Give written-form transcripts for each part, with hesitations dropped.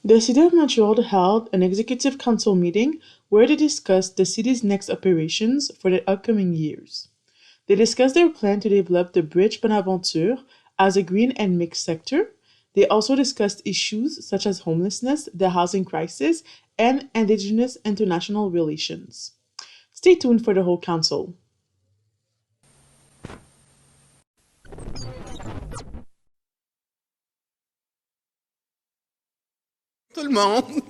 The City of Montreal held an executive council meeting where they discussed the city's next operations for the upcoming years. They discussed their plan to develop the Bridge Bonaventure as a green and mixed sector. They also discussed issues such as homelessness, the housing crisis, and Indigenous international relations. Stay tuned for the whole council. Tout le monde,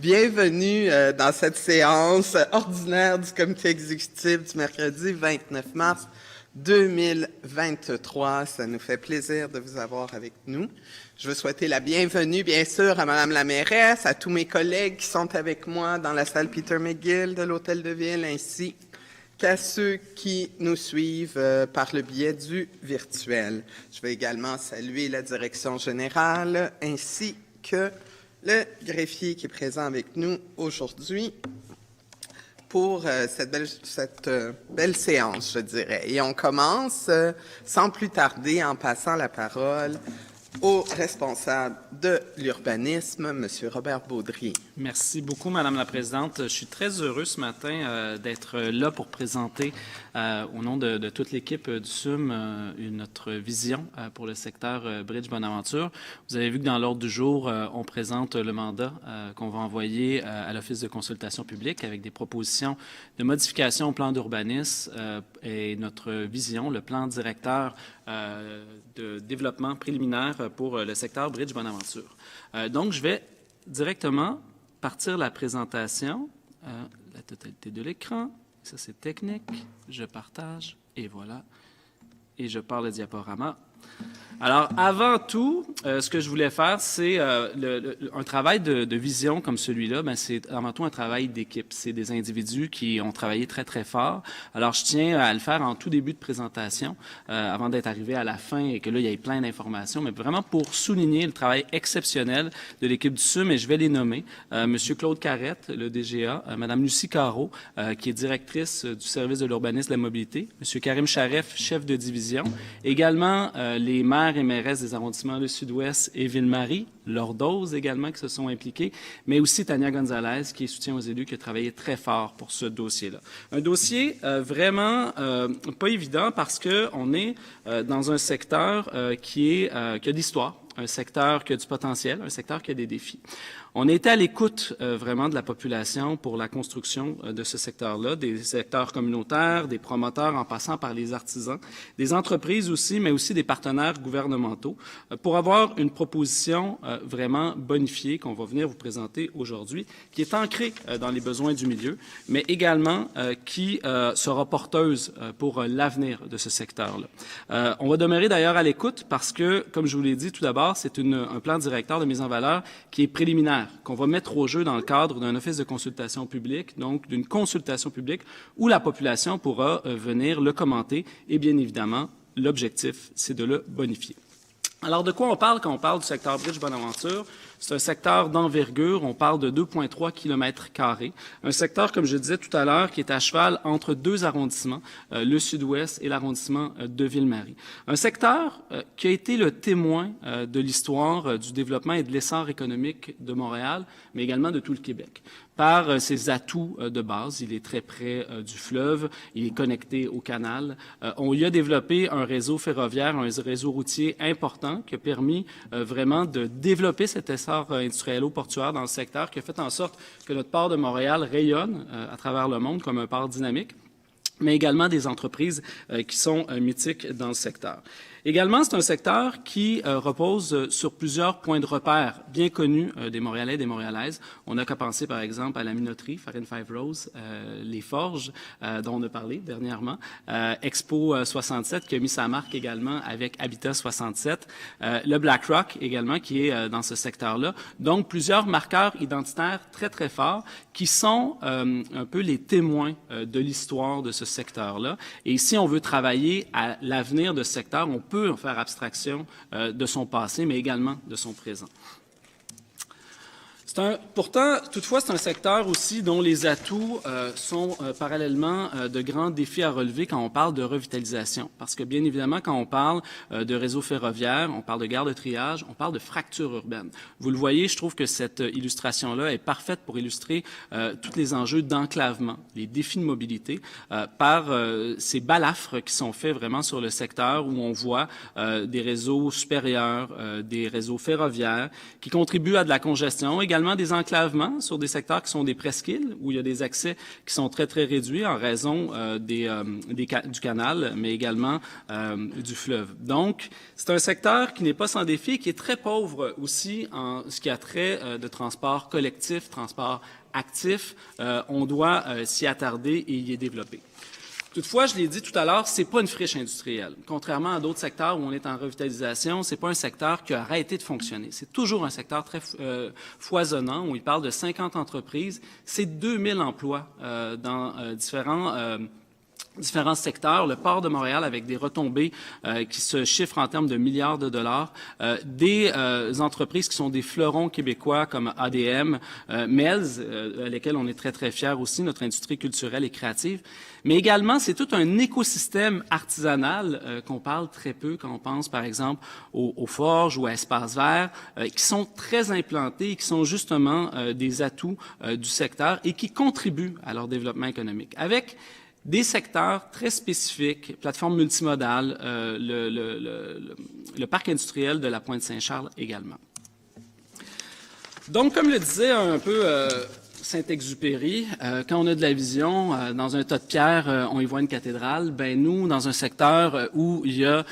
bienvenue dans cette séance ordinaire du comité exécutif du mercredi 29 mars 2023. Ça nous fait plaisir de vous avoir avec nous. Je veux souhaiter la bienvenue, bien sûr, à Madame la mairesse, à tous mes collègues qui sont avec moi dans la salle Peter McGill de l'Hôtel de Ville, ainsi qu'à ceux qui nous suivent par le biais du virtuel. Je veux également saluer la direction générale ainsi que le greffier qui est présent avec nous aujourd'hui pour cette belle séance, je dirais. Et on commence sans plus tarder en passant la parole au responsable de l'urbanisme, M. Robert Baudry. Merci beaucoup, Madame la Présidente. Je suis très heureux ce matin d'être là pour présenter, au nom de toute l'équipe du SUM, notre vision pour le secteur Bridge Bonaventure. Vous avez vu que dans l'ordre du jour, on présente le mandat qu'on va envoyer à l'Office de consultation publique avec des propositions de modification au plan d'urbanisme et notre vision, le plan directeur de développement préliminaire pour le secteur Bridge Bonaventure. Donc, je vais directement partir la présentation, la totalité de l'écran. Ça, c'est technique. Je partage et voilà. Et je pars le diaporama. Alors, avant tout, ce que je voulais faire, c'est un travail de vision comme celui-là, ben, c'est avant tout un travail d'équipe. C'est des individus qui ont travaillé très, très fort. Alors, je tiens à le faire en tout début de présentation, avant d'être arrivé à la fin et que là, il y ait plein d'informations, mais vraiment pour souligner le travail exceptionnel de l'équipe du SUM, et je vais les nommer. Monsieur Claude Carrette, le DGA, Madame Lucie Carreau, qui est directrice du service de l'urbanisme et de la mobilité, Monsieur Karim Charef, chef de division, également les maires et mairesses des arrondissements du Sud-Ouest et Ville-Marie, leurs doses également qui se sont impliqués, mais aussi Tania Gonzalez, qui est soutien aux élus, qui a travaillé très fort pour ce dossier-là. Un dossier vraiment pas évident parce qu'on est dans un secteur qui a de l'histoire, un secteur qui a du potentiel, un secteur qui a des défis. On était à l'écoute vraiment de la population pour la construction de ce secteur-là, des secteurs communautaires, des promoteurs en passant par les artisans, des entreprises aussi, mais aussi des partenaires gouvernementaux, pour avoir une proposition vraiment bonifiée qu'on va venir vous présenter aujourd'hui, qui est ancrée dans les besoins du milieu, mais également qui sera porteuse pour l'avenir de ce secteur-là. On va demeurer d'ailleurs à l'écoute parce que, comme je vous l'ai dit tout d'abord, c'est un plan directeur de mise en valeur qui est préliminaire, qu'on va mettre au jeu dans le cadre d'un office de consultation publique, donc d'une consultation publique où la population pourra venir le commenter et bien évidemment, l'objectif, c'est de le bonifier. Alors, de quoi on parle quand on parle du secteur Bridge Bonaventure? C'est un secteur d'envergure, on parle de 2,3 km². Un secteur, comme je disais tout à l'heure, qui est à cheval entre deux arrondissements, le Sud-Ouest et l'arrondissement de Ville-Marie. Un secteur qui a été le témoin de l'histoire du développement et de l'essor économique de Montréal, mais également de tout le Québec. Par ses atouts de base, il est très près du fleuve, il est connecté au canal. On y a développé un réseau ferroviaire, un réseau routier important qui a permis vraiment de développer cet essor industriello-portuaire dans le secteur, qui a fait en sorte que notre port de Montréal rayonne à travers le monde comme un port dynamique, mais également des entreprises qui sont mythiques dans le secteur. Également, c'est un secteur qui repose sur plusieurs points de repère bien connus des Montréalais et des Montréalaises. On n'a qu'à penser, par exemple, à la minoterie, Farine Five Rose, les forges, dont on a parlé dernièrement, Expo 67, qui a mis sa marque également avec Habitat 67, le Black Rock également, qui est dans ce secteur-là. Donc, plusieurs marqueurs identitaires très, très forts qui sont un peu les témoins de l'histoire de ce secteur-là. Et si on veut travailler à l'avenir de ce secteur, on peut en faire abstraction de son passé, mais également de son présent. Pourtant, toutefois, c'est un secteur aussi dont les atouts sont parallèlement de grands défis à relever quand on parle de revitalisation. Parce que, bien évidemment, quand on parle de réseau ferroviaire, on parle de gare de triage, on parle de fracture urbaine. Vous le voyez, je trouve que cette illustration-là est parfaite pour illustrer tous les enjeux d'enclavement, les défis de mobilité, par ces balafres qui sont faits vraiment sur le secteur où on voit des réseaux supérieurs, des réseaux ferroviaires qui contribuent à de la congestion, également des enclavements sur des secteurs qui sont des presqu'îles, où il y a des accès qui sont très, très réduits en raison du canal, mais également du fleuve. Donc, c'est un secteur qui n'est pas sans défi, qui est très pauvre aussi en ce qui a trait de transport collectif, transport actif. On doit s'y attarder et y développer. Toutefois, je l'ai dit tout à l'heure, c'est pas une friche industrielle. Contrairement à d'autres secteurs où on est en revitalisation, c'est pas un secteur qui a arrêté de fonctionner. C'est toujours un secteur très foisonnant, où il parle de 50 entreprises. C'est 2000 emplois dans différents secteurs, le port de Montréal avec des retombées qui se chiffrent en termes de milliards de dollars, des entreprises qui sont des fleurons québécois comme ADM, Melz, à lesquels on est très, très fiers aussi, notre industrie culturelle et créative. Mais également, c'est tout un écosystème artisanal qu'on parle très peu quand on pense, par exemple, aux forges ou à Espace Vert, qui sont très implantés et qui sont justement des atouts du secteur et qui contribuent à leur développement économique. Avec des secteurs très spécifiques, plateformes multimodales, le parc industriel de la Pointe-Saint-Charles également. Donc, comme le disait un peu Saint-Exupéry, quand on a de la vision, dans un tas de pierres, on y voit une cathédrale. Ben nous, dans un secteur où il y a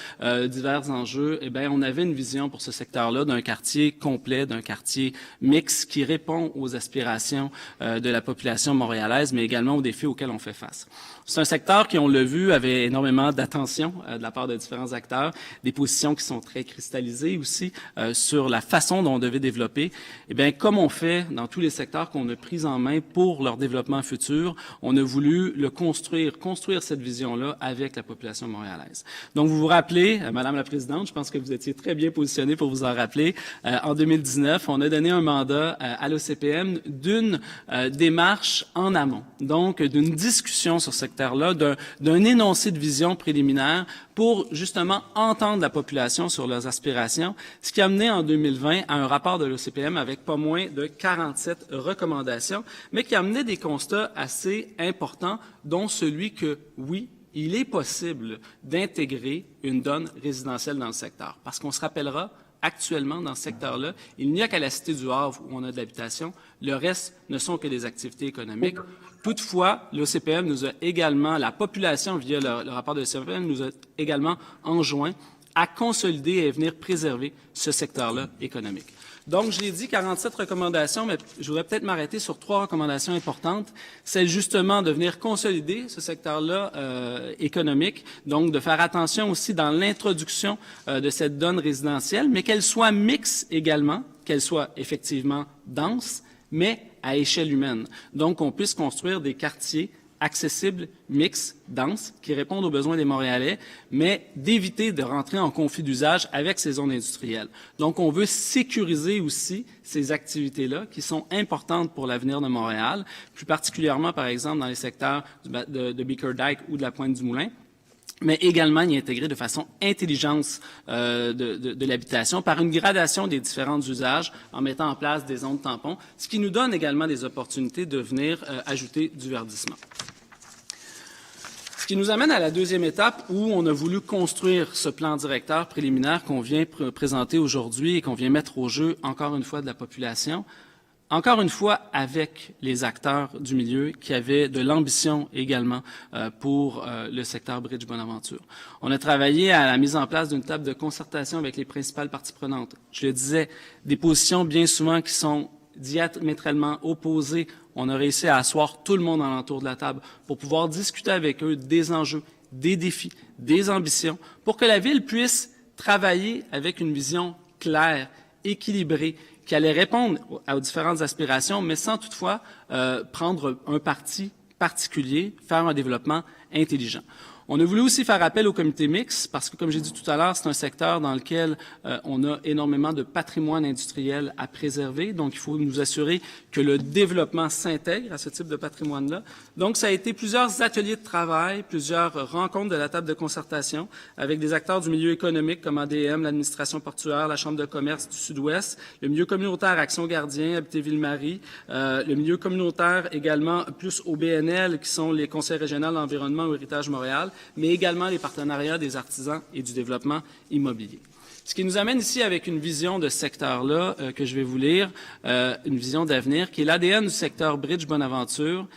divers enjeux, eh ben on avait une vision pour ce secteur-là d'un quartier complet, d'un quartier mixte qui répond aux aspirations de la population montréalaise, mais également aux défis auxquels on fait face. C'est un secteur qui, on l'a vu, avait énormément d'attention de la part de différents acteurs, des positions qui sont très cristallisées aussi sur la façon dont on devait développer. Eh bien, comme on fait dans tous les secteurs qu'on a pris en main pour leur développement futur, on a voulu le construire cette vision-là avec la population montréalaise. Donc, vous vous rappelez, Madame la Présidente, je pense que vous étiez très bien positionnée pour vous en rappeler, en 2019, on a donné un mandat à l'OCPM d'une démarche en amont, donc d'une discussion sur ce secteur-là, d'un énoncé de vision préliminaire pour justement entendre la population sur leurs aspirations, ce qui a mené en 2020 à un rapport de l'OCPM avec pas moins de 47 recommandations, mais qui a mené des constats assez importants, dont celui que, oui, il est possible d'intégrer une donne résidentielle dans le secteur. Parce qu'on se rappellera, actuellement, dans ce secteur-là, il n'y a qu'à la Cité du Havre où on a de l'habitation. Le reste ne sont que des activités économiques. Toutefois, l'OCPM nous a également, la population, via le rapport de l'OCPM, nous a également enjoint à consolider et à venir préserver ce secteur-là économique. Donc, je l'ai dit, 47 recommandations, mais je voudrais peut-être m'arrêter sur 3 recommandations importantes. Celle justement de venir consolider ce secteur-là économique, donc de faire attention aussi dans l'introduction de cette donne résidentielle, mais qu'elle soit mixte également, qu'elle soit effectivement dense, mais à échelle humaine. Donc, qu'on puisse construire des quartiers accessibles, mixtes, denses, qui répondent aux besoins des Montréalais, mais d'éviter de rentrer en conflit d'usage avec ces zones industrielles. Donc, on veut sécuriser aussi ces activités-là qui sont importantes pour l'avenir de Montréal, plus particulièrement, par exemple, dans les secteurs de Bickerdike ou de la Pointe-du-Moulin, mais également y intégrer de façon intelligente de l'habitation par une gradation des différents usages en mettant en place des zones tampons, ce qui nous donne également des opportunités de venir ajouter du verdissement. Ce qui nous amène à la deuxième étape où on a voulu construire ce plan directeur préliminaire qu'on vient présenter aujourd'hui et qu'on vient mettre au jeu, encore une fois, de la population. Encore une fois, avec les acteurs du milieu qui avaient de l'ambition également pour le secteur Bridge Bonaventure. On a travaillé à la mise en place d'une table de concertation avec les principales parties prenantes. Je le disais, des positions bien souvent qui sont diamétralement opposées. On a réussi à asseoir tout le monde alentour de la table pour pouvoir discuter avec eux des enjeux, des défis, des ambitions, pour que la Ville puisse travailler avec une vision claire, équilibrée, qui allait répondre aux différentes aspirations, mais sans toutefois prendre un parti particulier, faire un développement intelligent. On a voulu aussi faire appel au comité mixte parce que, comme j'ai dit tout à l'heure, c'est un secteur dans lequel on a énormément de patrimoine industriel à préserver. Donc, il faut nous assurer que le développement s'intègre à ce type de patrimoine-là. Donc, ça a été plusieurs ateliers de travail, plusieurs rencontres de la table de concertation avec des acteurs du milieu économique comme ADM, l'administration portuaire, la Chambre de commerce du Sud-Ouest, le milieu communautaire Action Gardien, Habiter Ville-Marie, le milieu communautaire également plus au BNL, qui sont les conseils régionaux d'environnement au Héritage Montréal, mais également les partenariats des artisans et du développement immobilier. Ce qui nous amène ici avec une vision de ce secteur-là que je vais vous lire, une vision d'avenir, qui est l'ADN du secteur Bridge Bonaventure.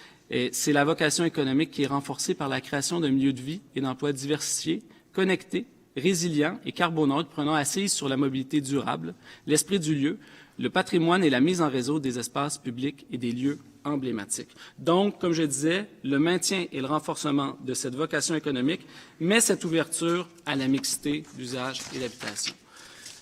C'est la vocation économique qui est renforcée par la création d'un milieu de vie et d'emplois diversifiés, connectés, résilients et carboneutres, prenant assise sur la mobilité durable, l'esprit du lieu, le patrimoine et la mise en réseau des espaces publics et des lieux emblématiques. Donc, comme je disais, le maintien et le renforcement de cette vocation économique, mais cette ouverture à la mixité d'usage et d'habitation.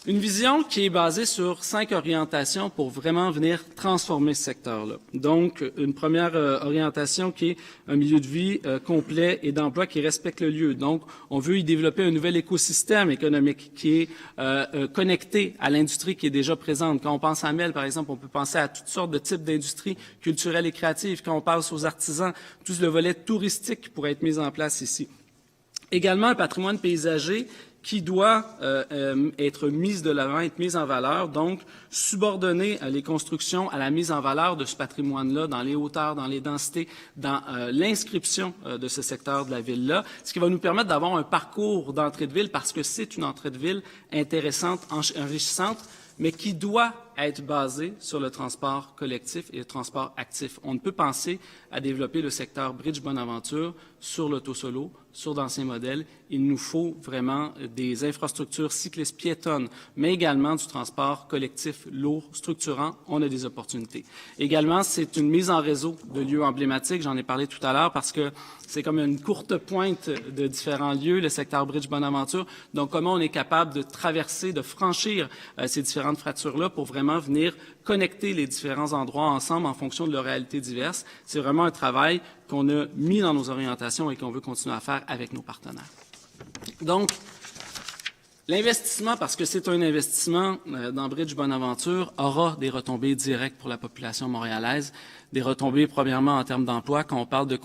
Une vision qui est basée sur 5 orientations pour vraiment venir transformer ce secteur-là. Donc, une première orientation qui est un milieu de vie complet et d'emploi qui respecte le lieu. Donc, on veut y développer un nouvel écosystème économique qui est connecté à l'industrie qui est déjà présente. Quand on pense à Mel, par exemple, on peut penser à toutes sortes de types d'industries culturelles et créatives. Quand on pense aux artisans, tout le volet touristique pourrait être mis en place ici. Également, un patrimoine paysager qui doit être mise de l'avant, être mise en valeur, donc subordonner les constructions à la mise en valeur de ce patrimoine-là dans les hauteurs, dans les densités, dans l'inscription de ce secteur de la ville-là, ce qui va nous permettre d'avoir un parcours d'entrée de ville parce que c'est une entrée de ville intéressante, enrichissante, mais qui doit être basé sur le transport collectif et le transport actif. On ne peut penser à développer le secteur Bridge Bonaventure sur l'auto-solo, sur d'anciens modèles. Il nous faut vraiment des infrastructures cyclistes piétonnes, mais également du transport collectif lourd, structurant. On a des opportunités. Également, c'est une mise en réseau de lieux emblématiques. J'en ai parlé tout à l'heure parce que c'est comme une courte pointe de différents lieux, le secteur Bridge Bonaventure. Donc, comment on est capable de traverser, de franchir ces différentes fractures-là pour vraiment venir connecter les différents endroits ensemble en fonction de leurs réalités diverses. C'est vraiment un travail qu'on a mis dans nos orientations et qu'on veut continuer à faire avec nos partenaires. Donc, l'investissement, parce que c'est un investissement dans Bridge Bonaventure, aura des retombées directes pour la population montréalaise. Des retombées, premièrement, en termes d'emploi. Quand on parle de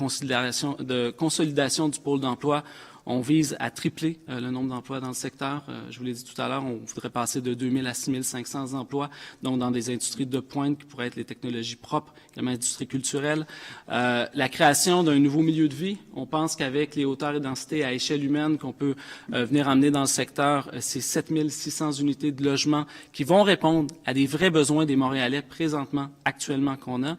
consolidation du pôle d'emploi, on vise à tripler le nombre d'emplois dans le secteur. Je vous l'ai dit tout à l'heure, on voudrait passer de 2 000 à 6 500 emplois, donc dans des industries de pointe qui pourraient être les technologies propres, comme l'industrie culturelle. La création d'un nouveau milieu de vie. On pense qu'avec les hauteurs et densités à échelle humaine qu'on peut venir amener dans le secteur, c'est 7 600 unités de logement qui vont répondre à des vrais besoins des Montréalais présentement, actuellement qu'on a,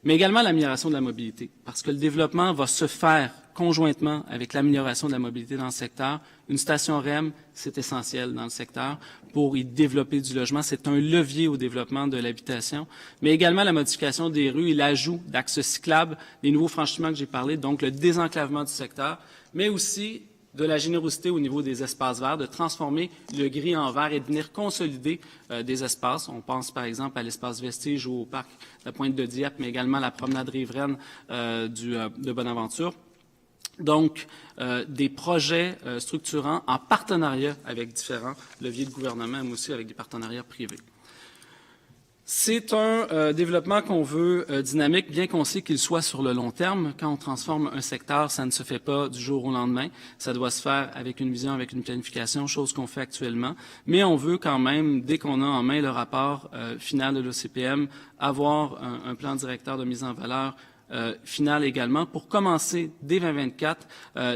mais également l'amélioration de la mobilité, parce que le développement va se faire conjointement avec l'amélioration de la mobilité dans le secteur. Une station REM, c'est essentiel dans le secteur pour y développer du logement. C'est un levier au développement de l'habitation, mais également la modification des rues et l'ajout d'axes cyclables, des nouveaux franchements que j'ai parlé, donc le désenclavement du secteur, mais aussi de la générosité au niveau des espaces verts, de transformer le gris en vert et de venir consolider des espaces. On pense par exemple à l'espace Vestige ou au parc de la Pointe de Dieppe, mais également à la promenade riveraine de Bonaventure. Donc, des projets structurants en partenariat avec différents leviers de gouvernement, mais aussi avec des partenariats privés. C'est un développement qu'on veut dynamique, bien qu'on sait qu'il soit sur le long terme. Quand on transforme un secteur, ça ne se fait pas du jour au lendemain. Ça doit se faire avec une vision, avec une planification, chose qu'on fait actuellement. Mais on veut quand même, dès qu'on a en main le rapport final de l'OCPM, avoir un plan directeur de mise en valeur final également pour commencer dès 2024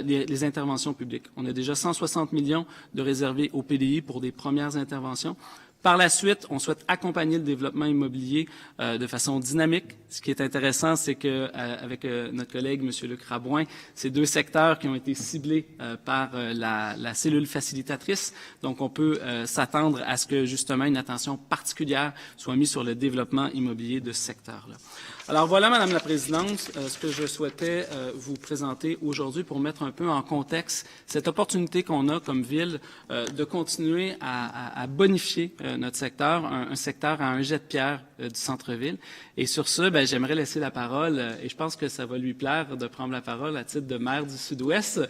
les interventions publiques. On a déjà 160 millions de réservés au PDI pour des premières interventions. Par la suite, on souhaite accompagner le développement immobilier de façon dynamique. Ce qui est intéressant, c'est que avec notre collègue, M. Luc Rabouin, c'est 2 secteurs qui ont été ciblés par la cellule facilitatrice. Donc, on peut s'attendre à ce que, justement, une attention particulière soit mise sur le développement immobilier de ce secteur-là. Alors voilà, Madame la Présidente, ce que je souhaitais vous présenter aujourd'hui pour mettre un peu en contexte cette opportunité qu'on a comme ville de continuer à bonifier notre secteur, un secteur à un jet de pierre du centre-ville. Et sur ce, j'aimerais laisser la parole, et je pense que ça va lui plaire de prendre la parole à titre de maire du Sud-Ouest,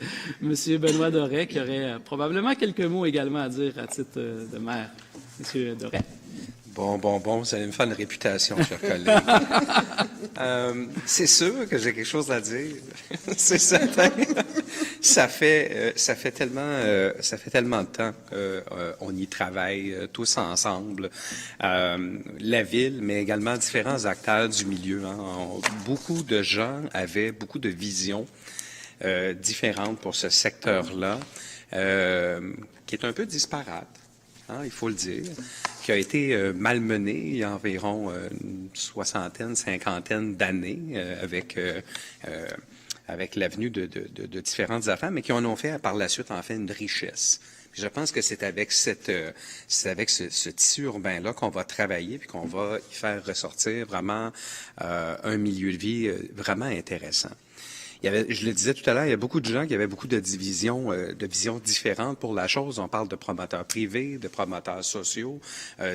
Monsieur Benoît Doré, qui aurait probablement quelques mots également à dire à titre de maire. Monsieur Doré. Bon, vous allez me faire une réputation, chers collègues. C'est sûr que j'ai quelque chose à dire, c'est certain. Ça fait tellement de temps qu'on y travaille tous ensemble. La ville, mais également différents acteurs du milieu. Beaucoup de gens avaient beaucoup de visions différentes pour ce secteur-là, qui est un peu disparate. Il faut le dire, qui a été malmené il y a environ une soixantaine, cinquantaine d'années avec l'avenue de différentes affaires, mais qui en ont fait par la suite en fait une richesse. Puis je pense que c'est avec ce tissu urbain-là qu'on va travailler puis qu'on va y faire ressortir vraiment un milieu de vie vraiment intéressant. Je le disais tout à l'heure, il y a beaucoup de gens qui avaient beaucoup de visions différentes pour la chose. On parle de promoteurs privés, de promoteurs sociaux,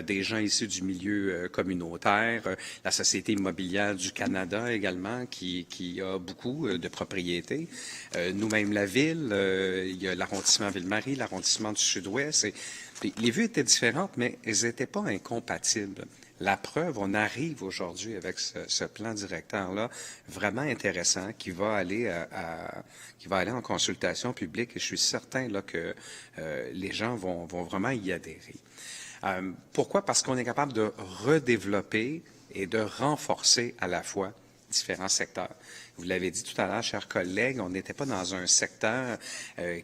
des gens issus du milieu communautaire, la Société immobilière du Canada également, qui a beaucoup de propriétés. Nous-mêmes, la ville, il y a l'arrondissement Ville-Marie, l'arrondissement du Sud-Ouest. Les vues étaient différentes, mais elles n'étaient pas incompatibles. La preuve, on arrive aujourd'hui avec ce plan directeur-là vraiment intéressant qui va aller en consultation publique et je suis certain là, que les gens vont vraiment y adhérer. Pourquoi? Parce qu'on est capable de redévelopper et de renforcer à la fois différents secteurs. Vous l'avez dit tout à l'heure, chers collègues, on n'était pas dans un secteur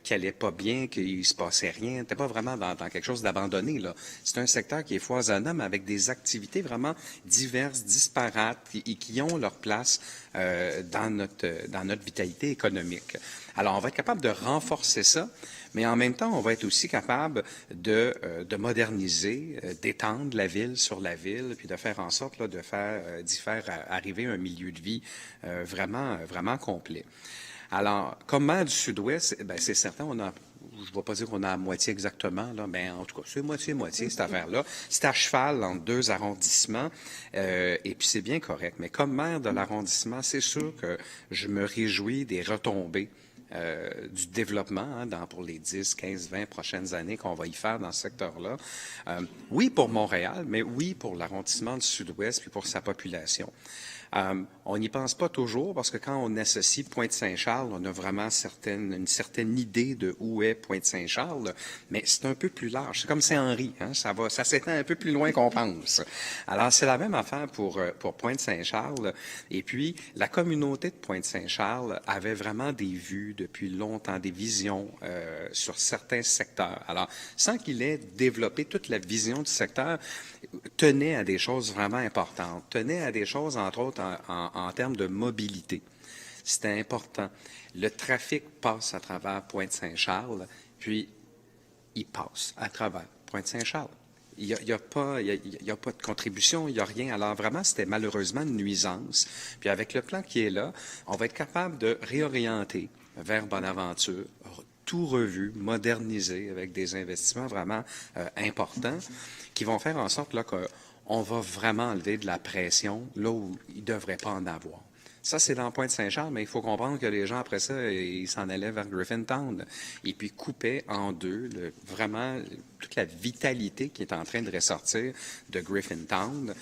qui allait pas bien, qu'il se passait rien. On n'était pas vraiment dans quelque chose d'abandonné, là. C'est un secteur qui est foisonnant, mais avec des activités vraiment diverses, disparates, et qui ont leur place dans notre vitalité économique. Alors, on va être capable de renforcer ça, mais en même temps, on va être aussi capable de moderniser, d'étendre la ville sur la ville, puis de faire en sorte là, d'y faire arriver un milieu de vie vraiment complet. Alors, comme maire du Sud-Ouest, c'est certain, je ne vais pas dire qu'on a à moitié exactement, là, mais en tout cas, c'est moitié, cette affaire-là. C'est à cheval entre deux arrondissements, et puis c'est bien correct. Mais comme maire de l'arrondissement, c'est sûr que je me réjouis des retombées du développement pour les 10, 15, 20 prochaines années qu'on va y faire dans ce secteur-là. Oui pour Montréal, mais oui pour l'arrondissement du Sud-Ouest puis pour sa population. On n'y pense pas toujours parce que quand on associe Pointe-Saint-Charles, on a vraiment une certaine idée de où est Pointe-Saint-Charles, mais c'est un peu plus large. C'est comme Saint-Henri, ça s'étend un peu plus loin qu'on pense. Alors, c'est la même affaire pour Pointe-Saint-Charles. Et puis, la communauté de Pointe-Saint-Charles avait vraiment des vues depuis longtemps, des visions sur certains secteurs. Alors, sans qu'il ait développé toute la vision du secteur, tenait à des choses vraiment importantes, tenait à des choses, entre autres, en termes de mobilité. C'était important. Le trafic passe à travers Pointe-Saint-Charles, puis il passe à travers Pointe-Saint-Charles. Il y a pas de contribution, il n'y a rien. Alors vraiment, c'était malheureusement une nuisance. Puis avec le plan qui est là, on va être capable de réorienter vers Bonaventure, tout revu, modernisé, avec des investissements vraiment importants qui vont faire en sorte là, qu'on va vraiment enlever de la pression là où il ne devrait pas en avoir. Ça, c'est dans Pointe-Saint-Charles, mais il faut comprendre que les gens, après ça, ils s'en allaient vers Griffintown et puis coupaient en deux vraiment toute la vitalité qui est en train de ressortir de Griffintown.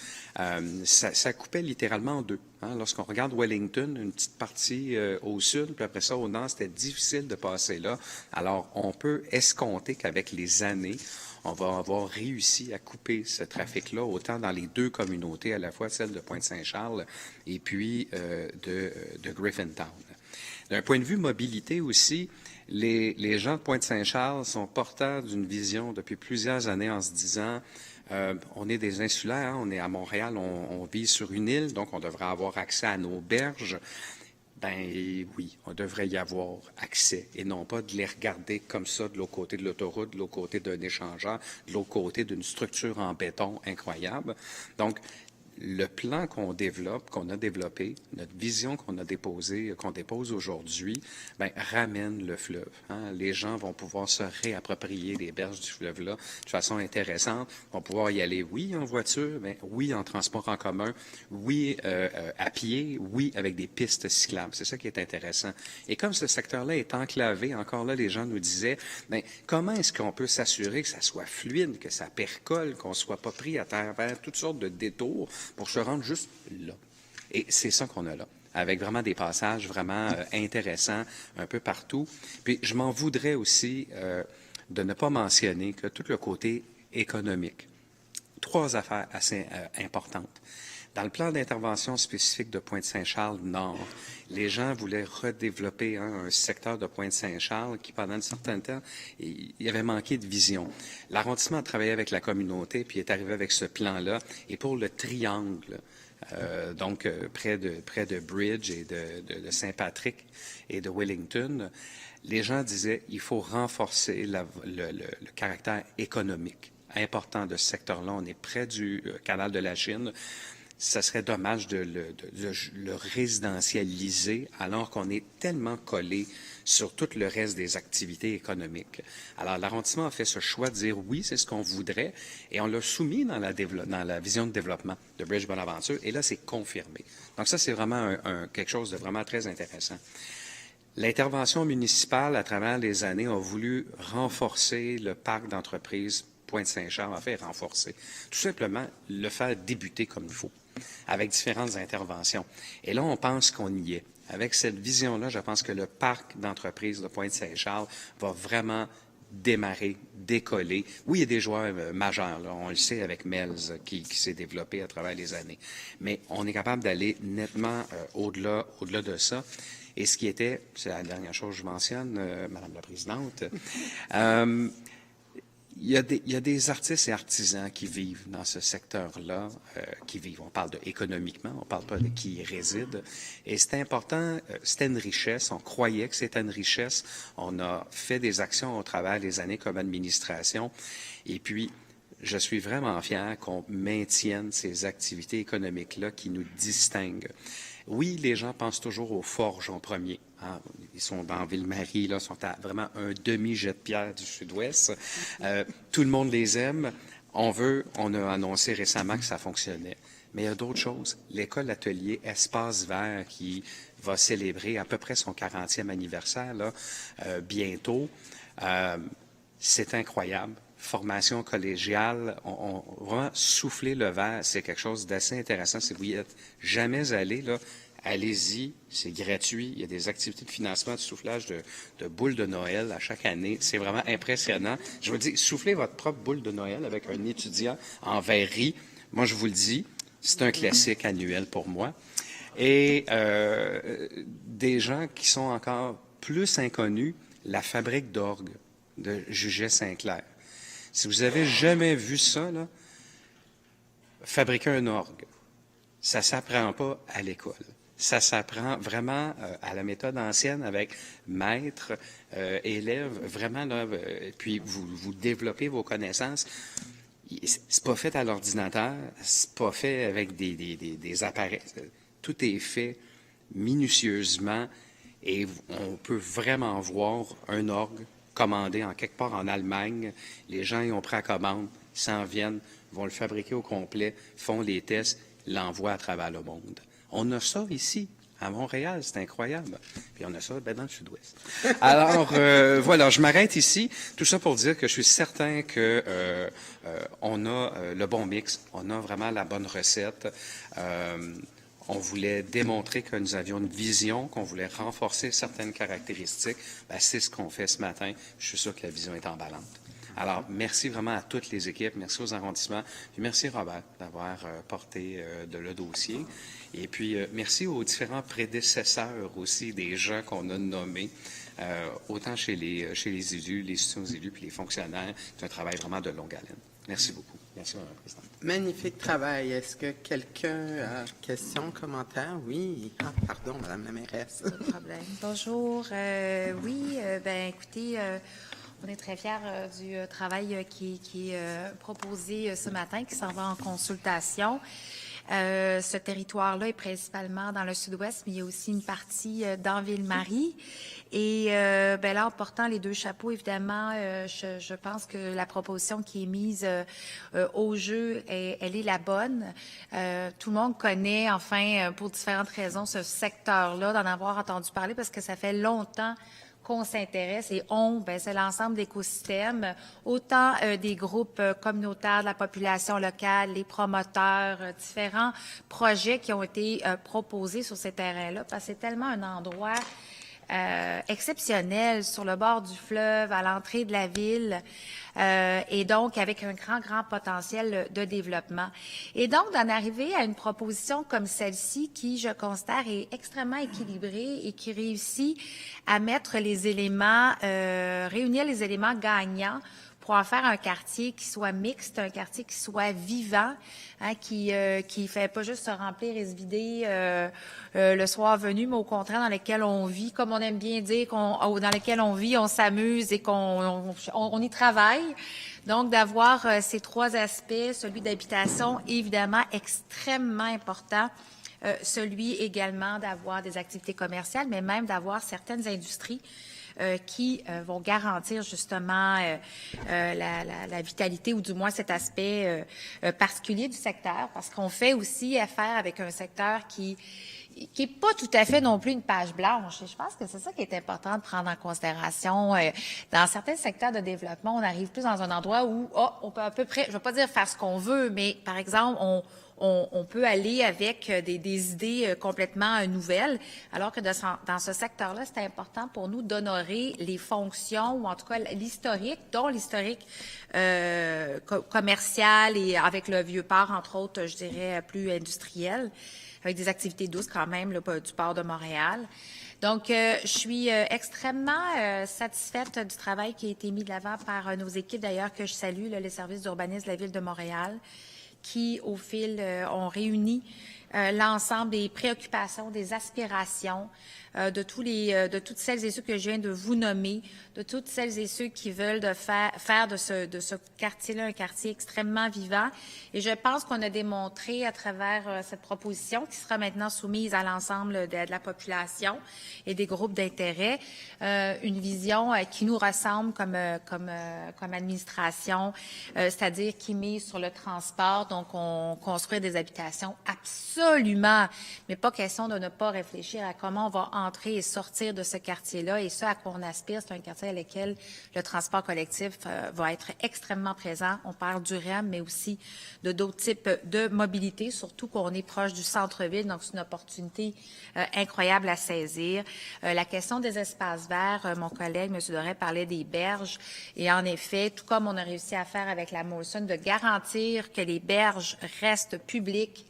Ça coupait littéralement en deux. Lorsqu'on regarde Wellington, une petite partie au sud, puis après ça, au nord, c'était difficile de passer là. Alors, on peut escompter qu'avec les années, on va avoir réussi à couper ce trafic-là, autant dans les deux communautés, à la fois celle de Pointe-Saint-Charles et puis de Griffintown. D'un point de vue mobilité aussi, les gens de Pointe-Saint-Charles sont porteurs d'une vision depuis plusieurs années en se disant on est des insulaires, on est à Montréal, on vit sur une île, donc on devrait avoir accès à nos berges. Ben oui, on devrait y avoir accès et non pas de les regarder comme ça de l'autre côté de l'autoroute, de l'autre côté d'un échangeur, de l'autre côté d'une structure en béton incroyable. Donc, le plan qu'on développe, qu'on a développé, notre vision qu'on dépose aujourd'hui, ben, ramène le fleuve. Hein. Les gens vont pouvoir se réapproprier les berges du fleuve-là de façon intéressante, vont pouvoir y aller, oui, en voiture, mais oui, en transport en commun, oui, à pied, oui, avec des pistes cyclables. C'est ça qui est intéressant. Et comme ce secteur-là est enclavé, encore là, les gens nous disaient, ben, comment est-ce qu'on peut s'assurer que ça soit fluide, que ça percole, qu'on ne soit pas pris à travers toutes sortes de détours pour se rendre juste là. Et c'est ça qu'on a là, avec vraiment des passages vraiment intéressants un peu partout. Puis je m'en voudrais aussi de ne pas mentionner que tout le côté économique. 3 affaires assez importantes. Dans le plan d'intervention spécifique de Pointe-Saint-Charles-Nord, les gens voulaient redévelopper un secteur de Pointe-Saint-Charles qui, pendant un certain temps, il avait manqué de vision. L'arrondissement a travaillé avec la communauté, puis est arrivé avec ce plan-là. Et pour le triangle, donc près de Bridge et de Saint-Patrick et de Wellington, les gens disaient il faut renforcer le caractère économique important de ce secteur-là. On est près du canal de la Chine. Ça serait dommage de le résidentialiser alors qu'on est tellement collé sur tout le reste des activités économiques. Alors, l'arrondissement a fait ce choix de dire oui, c'est ce qu'on voudrait, et on l'a soumis dans la vision de développement de Bridge Bonaventure, et là, c'est confirmé. Donc ça, c'est vraiment quelque chose de vraiment très intéressant. L'intervention municipale, à travers les années, a voulu renforcer le parc d'entreprises Pointe-Saint-Charles, en fait, renforcer. Tout simplement, le faire débuter comme il faut, avec différentes interventions. Et là, on pense qu'on y est. Avec cette vision-là, je pense que le parc d'entreprises de Pointe-Saint-Charles va vraiment démarrer, décoller. Oui, il y a des joueurs majeurs, là, on le sait avec Melz qui s'est développé à travers les années. Mais on est capable d'aller nettement au-delà de ça. Et ce qui était, c'est la dernière chose que je mentionne, Madame la Présidente, il y a des artistes et artisans qui vivent dans ce secteur-là, on parle économiquement, on ne parle pas de qui y résident. Et c'est important, c'était une richesse, on croyait que c'était une richesse. On a fait des actions au travers des années comme administration. Et puis, je suis vraiment fier qu'on maintienne ces activités économiques-là qui nous distinguent. Oui, les gens pensent toujours aux forges en premier. Hein. Ils sont dans Ville-Marie, là, sont à vraiment un demi-jet de pierre du sud-ouest. Tout le monde les aime. On a annoncé récemment que ça fonctionnait. Mais il y a d'autres choses. L'école atelier Espace Vert qui va célébrer à peu près son 40e anniversaire là, bientôt. C'est incroyable. Formation collégiale, on vraiment souffler le verre, c'est quelque chose d'assez intéressant. Si vous n'y êtes jamais allé, là, allez-y, c'est gratuit. Il y a des activités de financement de soufflage de boules de Noël à chaque année. C'est vraiment impressionnant. Je vous dis, soufflez votre propre boule de Noël avec un étudiant en verrerie. Moi, je vous le dis, c'est un classique annuel pour moi. Et des gens qui sont encore plus inconnus, la fabrique d'orgue de Juget-Saint-Clair. Si vous avez jamais vu ça, là, fabriquer un orgue, ça s'apprend pas à l'école. Ça s'apprend vraiment à la méthode ancienne avec maître, élève, vraiment là, puis vous développez vos connaissances. C'est pas fait à l'ordinateur, c'est pas fait avec des appareils. Tout est fait minutieusement et on peut vraiment voir un orgue commandé en quelque part en Allemagne. Les gens y ont pris à commande, s'en viennent, vont le fabriquer au complet, font les tests, l'envoient à travers le monde. On a ça ici, à Montréal, c'est incroyable. Puis on a ça dans le sud-ouest. Alors, voilà, je m'arrête ici. Tout ça pour dire que je suis certain que on a le bon mix, on a vraiment la bonne recette. On voulait démontrer que nous avions une vision, qu'on voulait renforcer certaines caractéristiques. Ben, c'est ce qu'on fait ce matin. Je suis sûr que la vision est emballante. Alors, merci vraiment à toutes les équipes. Merci aux arrondissements. Puis merci, Robert, d'avoir porté le dossier. Et puis, merci aux différents prédécesseurs aussi, des gens qu'on a nommés, autant chez les élus, les institutions élus, puis les fonctionnaires. C'est un travail vraiment de longue haleine. Merci beaucoup. Merci, Mme la Présidente. Magnifique travail. Est-ce que quelqu'un a questions, commentaires? Oui. Ah, pardon, Madame la mairesse. Pas de problème. Bonjour. Écoutez, on est très fiers du travail qui est proposé ce matin, qui s'en va en consultation. Ce territoire-là est principalement dans le sud-ouest, mais il y a aussi une partie dans Ville-Marie. Et là, en portant les deux chapeaux, évidemment, je pense que la proposition qui est mise au jeu, elle est la bonne. Tout le monde connaît, enfin, pour différentes raisons, ce secteur-là, d'en avoir entendu parler parce que ça fait longtemps qu'on s'intéresse et c'est l'ensemble d'écosystèmes, autant des groupes communautaires de la population locale, les promoteurs, différents projets qui ont été proposés sur ces terrains-là, parce que c'est tellement un endroit exceptionnel sur le bord du fleuve, à l'entrée de la ville, et donc avec un grand potentiel de développement. Et donc, d'en arriver à une proposition comme celle-ci, qui, je considère, est extrêmement équilibrée et qui réussit à mettre les éléments, réunir les éléments gagnants pour en faire un quartier qui soit mixte, un quartier qui soit vivant, hein, qui fait pas juste se remplir et se vider le soir venu, mais au contraire dans lequel on vit, comme on aime bien dire, dans lequel on vit, on s'amuse et qu'on y travaille. Donc, d'avoir ces trois aspects, celui d'habitation, évidemment, extrêmement important. Celui également d'avoir des activités commerciales, mais même d'avoir certaines industries qui vont garantir justement la vitalité ou du moins cet aspect particulier du secteur, parce qu'on fait aussi affaire avec un secteur qui est pas tout à fait non plus une page blanche. Et je pense que c'est ça qui est important de prendre en considération. Dans certains secteurs de développement, on arrive plus dans un endroit où on peut à peu près, je ne vais pas dire faire ce qu'on veut, mais par exemple, on peut aller avec des idées complètement nouvelles, alors que dans ce secteur-là, c'est important pour nous d'honorer les fonctions, ou en tout cas l'historique, dont l'historique commercial et avec le Vieux-Port, entre autres, je dirais, plus industriel, avec des activités douces quand même là, du port de Montréal. Donc, je suis extrêmement satisfaite du travail qui a été mis de l'avant par nos équipes, d'ailleurs, que je salue, les services d'urbanisme de la Ville de Montréal, qui, au fil, ont réuni l'ensemble des préoccupations, des aspirations de toutes celles et ceux que je viens de vous nommer, de toutes celles et ceux qui veulent faire de ce quartier-là un quartier extrêmement vivant. Et je pense qu'on a démontré à travers cette proposition, qui sera maintenant soumise à l'ensemble de la population et des groupes d'intérêt, une vision qui nous ressemble comme administration, c'est-à-dire qui mise sur le transport. Donc, on construit des habitations absolument, mais pas question de ne pas réfléchir à comment on va entrer et sortir de ce quartier-là. Et ce à quoi on aspire, c'est un quartier à lequel le transport collectif va être extrêmement présent. On parle du REM, mais aussi de d'autres types de mobilité, surtout qu'on est proche du centre-ville. Donc, c'est une opportunité incroyable à saisir. La question des espaces verts, mon collègue, M. Doré, parlait des berges. Et en effet, tout comme on a réussi à faire avec la Molson, de garantir que les berges restent publiques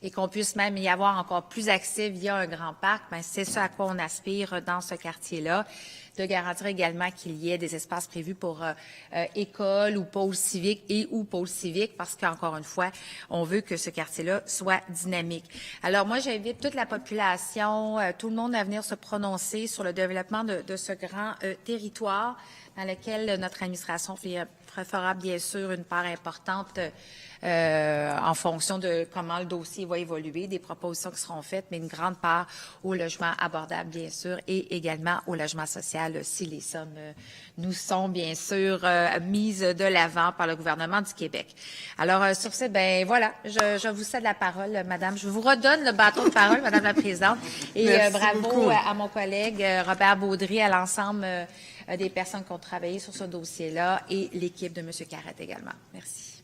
et qu'on puisse même y avoir encore plus accès via un grand parc, c'est ce à quoi on aspire dans ce quartier-là, de garantir également qu'il y ait des espaces prévus pour écoles ou pôles civiques ou pôles civiques, parce qu'encore une fois, on veut que ce quartier-là soit dynamique. Alors moi, j'invite toute la population, tout le monde à venir se prononcer sur le développement de ce grand territoire dans lequel notre administration fera bien sûr une part importante en fonction de comment le dossier va évoluer, des propositions qui seront faites, mais une grande part au logement abordable, bien sûr, et également au logement social, si les sommes nous sont, bien sûr, mises de l'avant par le gouvernement du Québec. Alors, sur ce, voilà, je vous cède la parole, Madame. Je vous redonne le bâton de parole, Madame la Présidente, et bravo à mon collègue Robert Baudry, à l'ensemble des personnes qui ont travaillé sur ce dossier-là et l'équipe de M. Carrette également. Merci.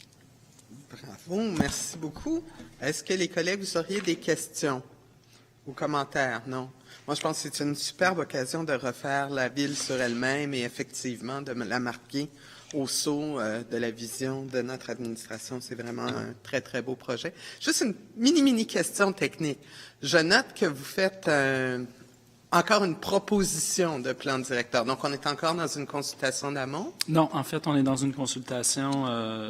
Bravo, merci beaucoup. Est-ce que les collègues, vous auriez des questions ou commentaires? Non. Moi, je pense que c'est une superbe occasion de refaire la ville sur elle-même et effectivement de la marquer au sceau de la vision de notre administration. C'est vraiment un très, très beau projet. Juste une mini question technique. Je note que vous faites encore une proposition de plan directeur. Donc, on est encore dans une consultation d'amont? Non, en fait, on est dans une consultation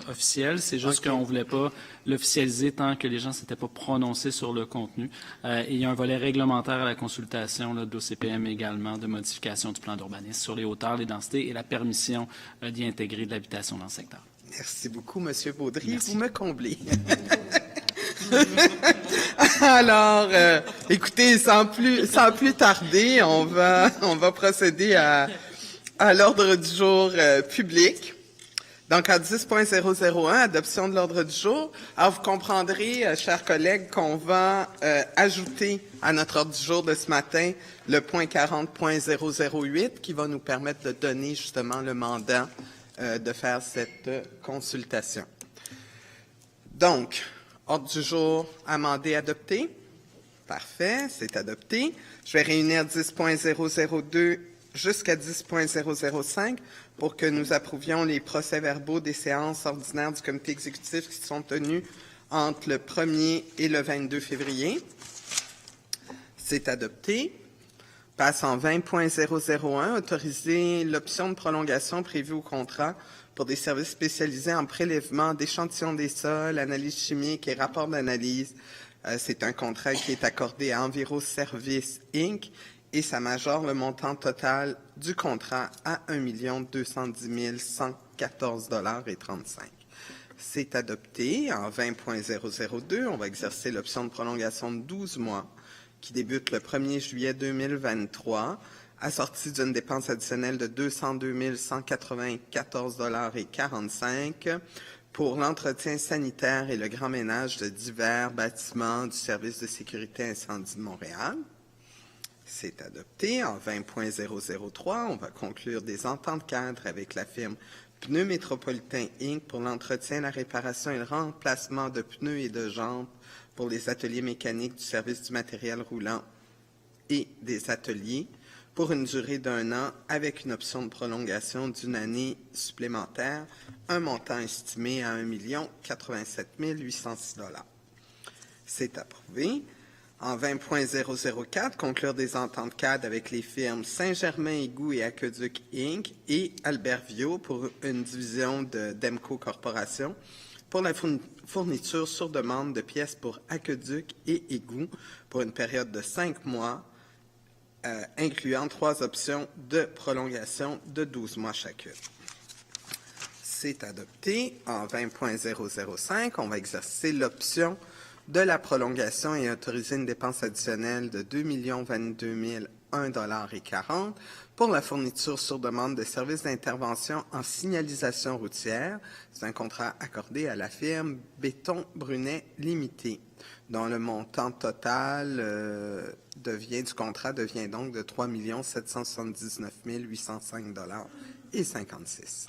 officielle. C'est juste qu'on ne voulait pas l'officialiser tant que les gens ne s'étaient pas prononcés sur le contenu. Et il y a un volet réglementaire à la consultation d'OCPM également, de modification du plan d'urbanisme sur les hauteurs, les densités et la permission d'y intégrer de l'habitation dans le secteur. Merci beaucoup, M. Baudry. Merci. Vous me comblez. Alors, écoutez, sans plus tarder, on va procéder à l'ordre du jour public. Donc, en 10.001, adoption de l'ordre du jour. Alors, vous comprendrez, chers collègues, qu'on va ajouter à notre ordre du jour de ce matin le point 40.008 qui va nous permettre de donner justement le mandat de faire cette consultation. Donc, ordre du jour amendé, adopté. Parfait, c'est adopté. Je vais réunir 10.002 jusqu'à 10.005 pour que nous approuvions les procès-verbaux des séances ordinaires du comité exécutif qui sont tenues entre le 1er et le 22 février. C'est adopté. Passe en 20.001, autoriser l'option de prolongation prévue au contrat pour des services spécialisés en prélèvement d'échantillons des sols, analyse chimique et rapport d'analyse. C'est un contrat qui est accordé à Enviro Service Inc. et ça majore le montant total du contrat à 1 210 114,35 $. C'est adopté. En 20.002, on va exercer l'option de prolongation de 12 mois qui débute le 1er juillet 2023, assortie d'une dépense additionnelle de 202 194,45 $ pour l'entretien sanitaire et le grand ménage de divers bâtiments du Service de sécurité incendie de Montréal. C'est adopté. En 20.003, on va conclure des ententes cadres avec la firme Pneus Métropolitain Inc. pour l'entretien, la réparation et le remplacement de pneus et de jantes pour les ateliers mécaniques du service du matériel roulant et des ateliers pour une durée d'1 an avec une option de prolongation d'1 année supplémentaire, un montant estimé à 1 087 806 $. C'est approuvé. En 20.004, conclure des ententes cadres avec les firmes Saint-Germain Égouts et Aqueduc Inc. et Albertvio pour une division de Demco Corporation pour la fourniture sur demande de pièces pour aqueduc et égouts pour une période de 5 mois, incluant 3 options de prolongation de 12 mois chacune. C'est adopté. En 20.005, on va exercer l'option de la prolongation et autoriser une dépense additionnelle de 2 022 001,40 $ pour la fourniture sur demande de services d'intervention en signalisation routière. C'est un contrat accordé à la firme Béton Brunet Limité, dont le montant total du contrat devient donc de 3 779 805,56 $.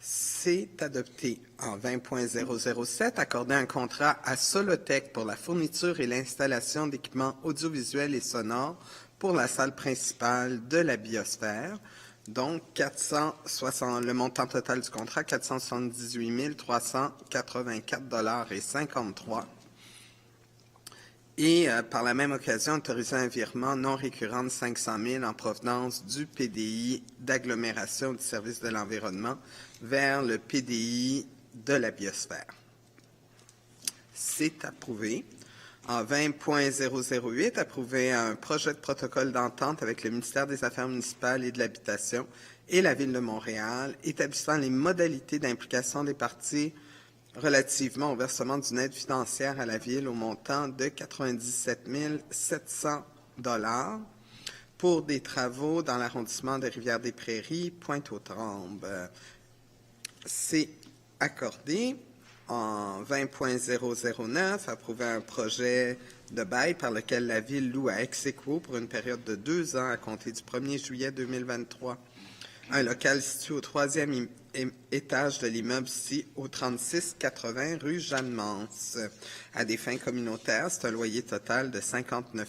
C'est adopté. En 20.007, accorder un contrat à Solotech pour la fourniture et l'installation d'équipements audiovisuels et sonores pour la salle principale de la biosphère. Donc, le montant total du contrat, 478 384,53 $. Et par la même occasion, autoriser un virement non récurrent de 500 000 en provenance du PDI d'agglomération du service de l'environnement vers le PDI de la biosphère. C'est approuvé. En 20.008, approuver un projet de protocole d'entente avec le ministère des Affaires municipales et de l'Habitation et la Ville de Montréal, établissant les modalités d'implication des parties relativement au versement d'une aide financière à la Ville au montant de 97 700 $ pour des travaux dans l'arrondissement de Rivière-des-Prairies, Pointe-aux-Trembles. C'est accordé. En 20.009, approuver un projet de bail par lequel la Ville loue à ex-aequo pour une période de 2 ans à compter du 1er juillet 2023 un local situé au 3e étage de l'immeuble ici, au 3680 rue Jeanne-Mance. À des fins communautaires, c'est un loyer total de 59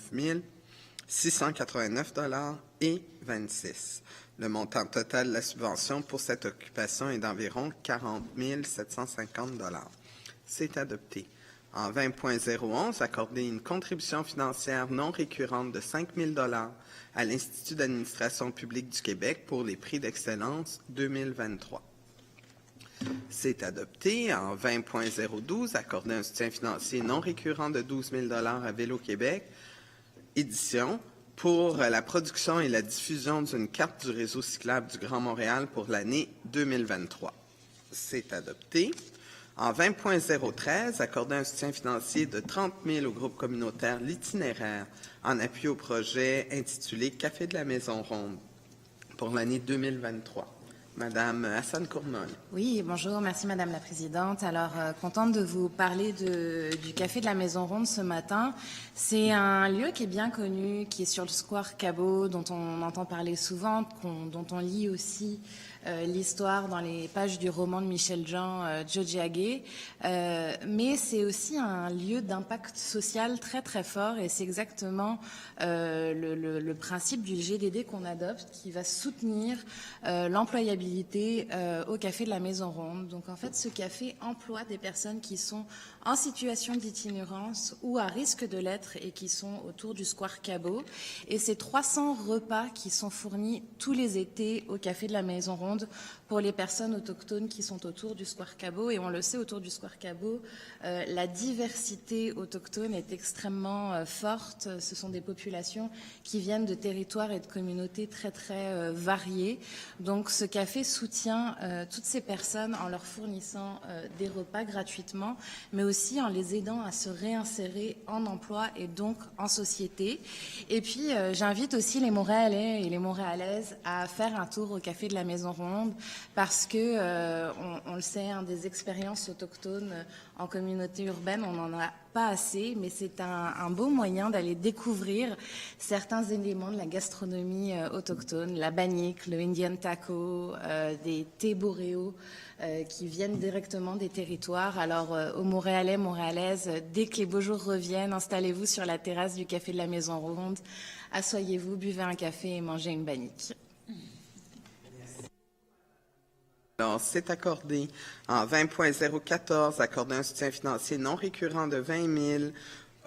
689,26 $. Le montant total de la subvention pour cette occupation est d'environ 40 750 $. C'est adopté. En 20.011, accorder une contribution financière non récurrente de 5 000 $ à l'Institut d'administration publique du Québec pour les prix d'excellence 2023. C'est adopté. En 20.012, accorder un soutien financier non récurrent de 12 000 $ à Vélo Québec, édition, pour la production et la diffusion d'une carte du réseau cyclable du Grand Montréal pour l'année 2023. C'est adopté. En 20.013, accorder un soutien financier de 30 000 au groupe communautaire L'Itinéraire en appui au projet intitulé Café de la Maison Ronde pour l'année 2023. Madame Hassan Cournol. Oui, bonjour, merci Madame la Présidente. Alors, contente de vous parler du Café de la Maison Ronde ce matin. C'est un lieu qui est bien connu, qui est sur le square Cabot, dont on entend parler souvent, dont on lit aussi l'histoire dans les pages du roman de Michel Jean, Djodjiagué. Mais c'est aussi un lieu d'impact social très très fort et c'est exactement le principe du GDD qu'on adopte qui va soutenir l'employabilité au Café de la Maison Ronde. Donc en fait, ce café emploie des personnes qui sont en situation d'itinérance ou à risque de l'être et qui sont autour du square Cabot. Et c'est 300 repas qui sont fournis tous les étés au Café de la Maison Ronde pour les personnes autochtones qui sont autour du square Cabot. Et on le sait, autour du square Cabot, la diversité autochtone est extrêmement forte. Ce sont des populations qui viennent de territoires et de communautés très très variées. Donc ce café soutient toutes ces personnes en leur fournissant des repas gratuitement, mais aussi en les aidant à se réinsérer en emploi et donc en société. Et puis j'invite aussi les Montréalais et les Montréalaises à faire un tour au Café de la Maison Ronde parce que on le sait, des expériences autochtones en communauté urbaine, on n'en a pas assez, mais c'est un beau moyen d'aller découvrir certains éléments de la gastronomie autochtone, la bannique, le Indian taco, des thés boréaux qui viennent directement des territoires. Alors aux Montréalais, Montréalaises, dès que les beaux jours reviennent, installez-vous sur la terrasse du Café de la Maison Ronde, asseyez-vous, buvez un café et mangez une bannique. Alors, c'est accordé en 20.014, accorder un soutien financier non récurrent de 20 000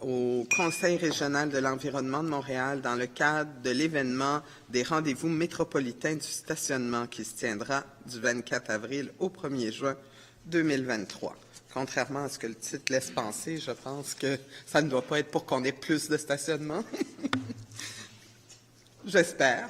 au Conseil régional de l'environnement de Montréal dans le cadre de l'événement des rendez-vous métropolitains du stationnement qui se tiendra du 24 avril au 1er juin 2023. Contrairement à ce que le titre laisse penser, je pense que ça ne doit pas être pour qu'on ait plus de stationnement. J'espère.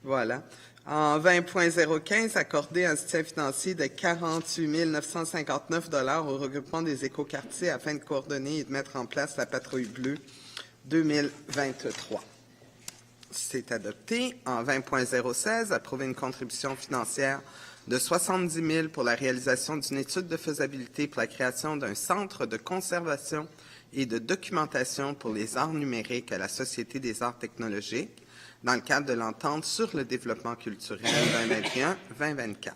Voilà. En 20.015, accorder un soutien financier de 48 959 $ au regroupement des écoquartiers afin de coordonner et de mettre en place la patrouille bleue 2023. C'est adopté. En 20.016, approuver une contribution financière de 70 000 pour la réalisation d'une étude de faisabilité pour la création d'un centre de conservation et de documentation pour les arts numériques à la Société des arts technologiques dans le cadre de l'entente sur le développement culturel 2021-2024.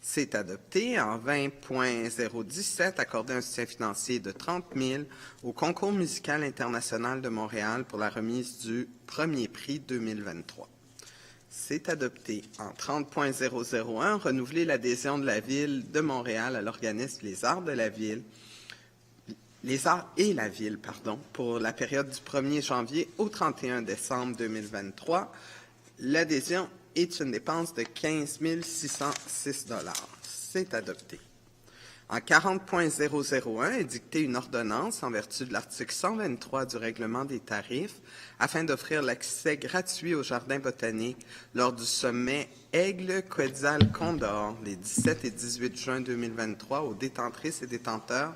C'est adopté. En 20.017, accorder un soutien financier de 30 000 au Concours musical international de Montréal pour la remise du premier prix 2023. C'est adopté. En 30.001, renouveler l'adhésion de la Ville de Montréal à l'organisme Les Arts de la Ville, Les Arts et la Ville, pour la période du 1er janvier au 31 décembre 2023. L'adhésion est une dépense de 15 606 $. C'est adopté. En 40.001, édicter une ordonnance en vertu de l'article 123 du règlement des tarifs afin d'offrir l'accès gratuit au jardin botanique lors du sommet Aigle-Quetzal-Condor les 17 et 18 juin 2023 aux détentrices et détenteurs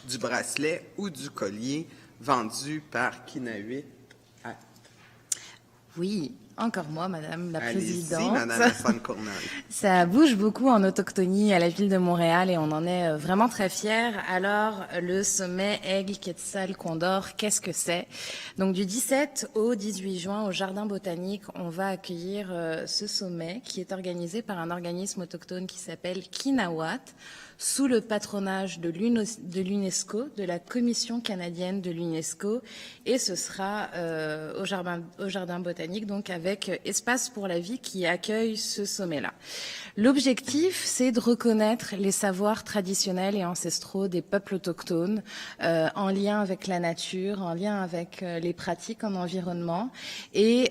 du bracelet ou du collier vendu par Kinahuit. Oui, encore moi, Madame la Présidente. Allez-y, Madame Hassan Cournol. Ça bouge beaucoup en autochtonie à la ville de Montréal et on en est vraiment très fiers. Alors, le sommet Aigle-Quetzal-Condor, qu'est-ce que c'est? Donc, du 17 au 18 juin, au Jardin botanique, on va accueillir ce sommet qui est organisé par un organisme autochtone qui s'appelle Kinahuat, sous le patronage de l'UNESCO, de la Commission canadienne de l'UNESCO, et ce sera au Jardin botanique, donc avec Espace pour la vie qui accueille ce sommet-là. L'objectif, c'est de reconnaître les savoirs traditionnels et ancestraux des peuples autochtones en lien avec la nature, en lien avec les pratiques en environnement. Et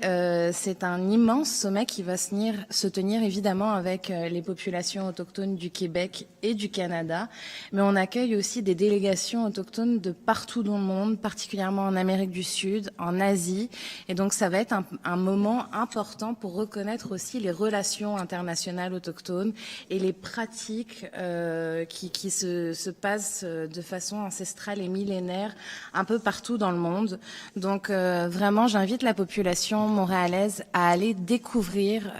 c'est un immense sommet qui va se tenir évidemment avec les populations autochtones du Québec et du Canada, mais on accueille aussi des délégations autochtones de partout dans le monde, particulièrement en Amérique du Sud, en Asie, et donc ça va être un moment vraiment important pour reconnaître aussi les relations internationales autochtones et les pratiques qui se passent de façon ancestrale et millénaire un peu partout dans le monde. Donc vraiment, j'invite la population montréalaise à aller découvrir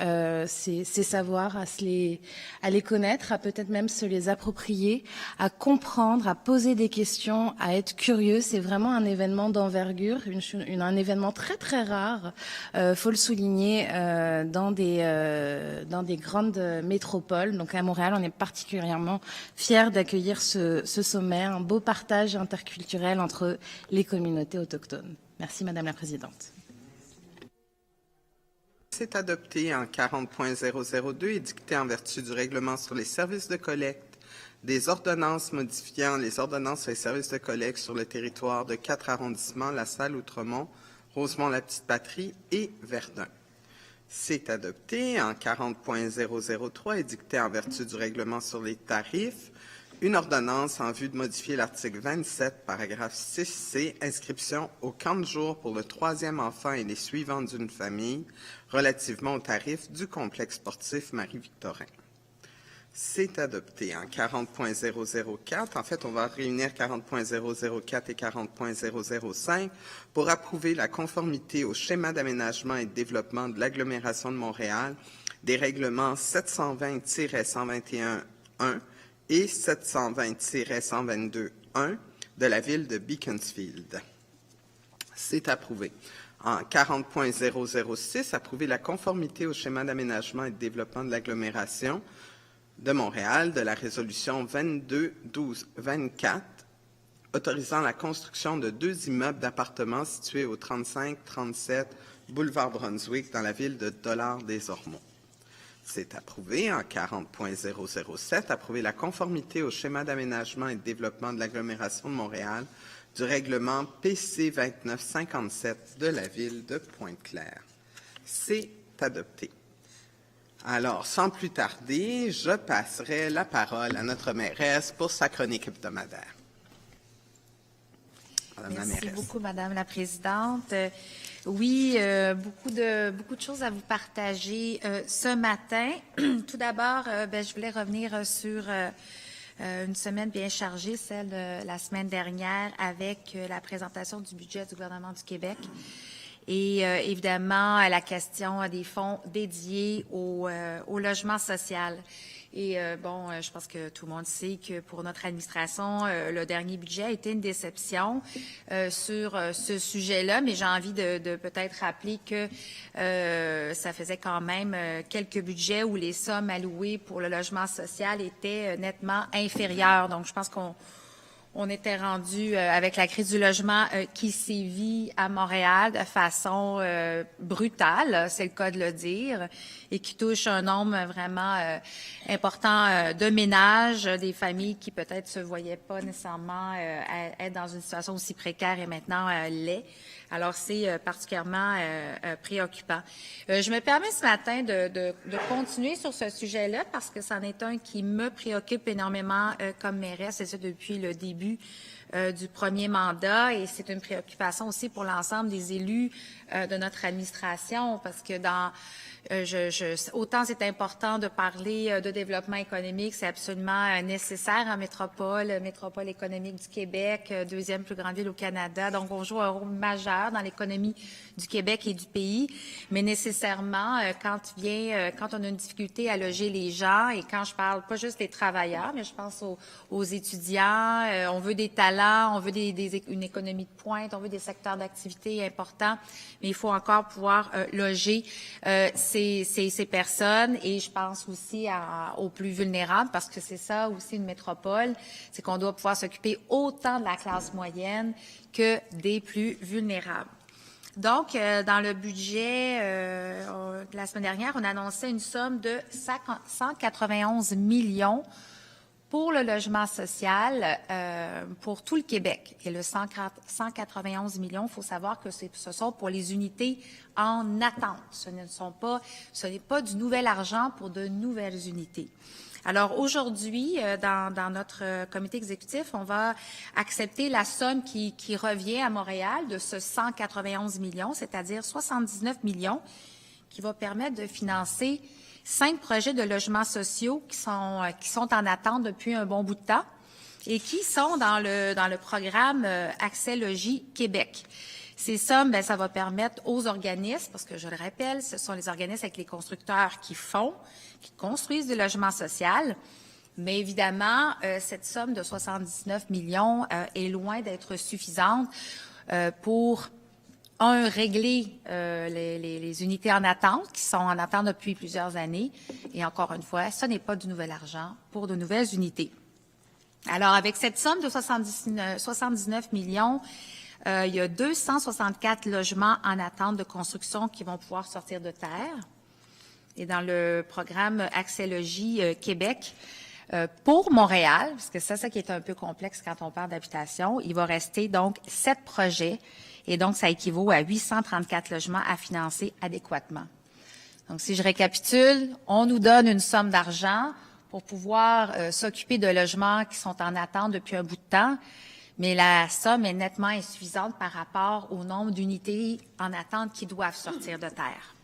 ces savoirs, à les connaître, à peut-être même se les approprier, à comprendre, à poser des questions, à être curieux. C'est vraiment un événement d'envergure, un événement très très rare, faut le souligner, dans des grandes métropoles. Donc à Montréal, on est particulièrement fiers d'accueillir ce sommet, un beau partage interculturel entre les communautés autochtones. Merci Madame la Présidente. C'est adopté en 40.002 et dicté en vertu du règlement sur les services de collecte, des ordonnances modifiant les ordonnances sur les services de collecte sur le territoire de 4 arrondissements, La Salle, Outremont, Rosemont-la-Petite-Patrie et Verdun. C'est adopté en 40.003 et dicté en vertu du règlement sur les tarifs, une ordonnance en vue de modifier l'article 27, paragraphe 6C, inscription au camp de jour pour le 3e enfant et les suivants d'une famille, relativement aux tarifs du complexe sportif Marie-Victorin. C'est adopté en 40.004. En fait, on va réunir 40.004 et 40.005 pour approuver la conformité au schéma d'aménagement et de développement de l'agglomération de Montréal des règlements 720-121-1 et 720-122-1 de la ville de Beaconsfield. C'est approuvé. En 40.006, approuver la conformité au schéma d'aménagement et de développement de l'agglomération de Montréal de la résolution 22-12-24 autorisant la construction de 2 immeubles d'appartements situés au 35-37 boulevard Brunswick dans la ville de Dollard-des-Ormeaux. C'est approuvé. En 40.007, approuver la conformité au schéma d'aménagement et de développement de l'agglomération de Montréal du règlement PC 2957 de la ville de Pointe-Claire. C'est adopté. Alors, sans plus tarder, je passerai la parole à notre mairesse pour sa chronique hebdomadaire. Madame la mairesse. Merci beaucoup, Madame la Présidente. Oui, beaucoup de choses à vous partager ce matin. Tout d'abord, je voulais revenir sur une semaine bien chargée, celle de la semaine dernière, avec la présentation du budget du gouvernement du Québec. Et évidemment, la question des fonds dédiés au logement social. Et je pense que tout le monde sait que pour notre administration, le dernier budget a été une déception sur ce sujet-là, mais j'ai envie de peut-être rappeler que ça faisait quand même quelques budgets où les sommes allouées pour le logement social étaient nettement inférieures. Donc, je pense qu'on était rendu avec la crise du logement qui sévit à Montréal de façon brutale, c'est le cas de le dire, et qui touche un nombre vraiment important de ménages, des familles qui peut-être se voyaient pas nécessairement être dans une situation aussi précaire et maintenant l'est. Alors, c'est particulièrement préoccupant. Je me permets ce matin de continuer sur ce sujet-là parce que c'en est un qui me préoccupe énormément comme mairesse, et ça depuis le début du premier mandat, et c'est une préoccupation aussi pour l'ensemble des élus de notre administration parce que autant c'est important de parler de développement économique, c'est absolument nécessaire en métropole économique du Québec, 2e plus grande ville au Canada. Donc, on joue un rôle majeur dans l'économie du Québec et du pays. Mais nécessairement, quand on a une difficulté à loger les gens, et quand je parle pas juste des travailleurs, mais je pense aux étudiants, on veut des talents, on veut une économie de pointe, on veut des secteurs d'activité importants, mais il faut encore pouvoir loger ces personnes, et je pense aussi aux plus vulnérables, parce que c'est ça aussi une métropole, c'est qu'on doit pouvoir s'occuper autant de la classe moyenne que des plus vulnérables. Donc, dans le budget de la semaine dernière, on annonçait une somme de 191 millions pour le logement social pour tout le Québec. Et le 191 millions, il faut savoir que ce sont pour les unités en attente. Ce n'est pas du nouvel argent pour de nouvelles unités. Alors aujourd'hui, dans notre comité exécutif, on va accepter la somme qui revient à Montréal de ce 191 millions, c'est-à-dire 79 millions qui va permettre de financer 5 projets de logements sociaux qui sont en attente depuis un bon bout de temps et qui sont dans le programme Accès Logis Québec. Ces sommes, ça va permettre aux organismes, parce que je le rappelle, ce sont les organismes avec les constructeurs qui construisent du logement social. Mais évidemment, cette somme de 79 millions est loin d'être suffisante pour, régler les unités en attente, qui sont en attente depuis plusieurs années. Et encore une fois, ce n'est pas du nouvel argent pour de nouvelles unités. Alors, avec cette somme de 79 millions, il y a 264 logements en attente de construction qui vont pouvoir sortir de terre. Et dans le programme Accès Logis Québec, pour Montréal, parce que c'est ça qui est un peu complexe quand on parle d'habitation, il va rester donc 7 projets et donc ça équivaut à 834 logements à financer adéquatement. Donc, si je récapitule, on nous donne une somme d'argent pour pouvoir s'occuper de logements qui sont en attente depuis un bout de temps, mais la somme est nettement insuffisante par rapport au nombre d'unités en attente qui doivent sortir de terre.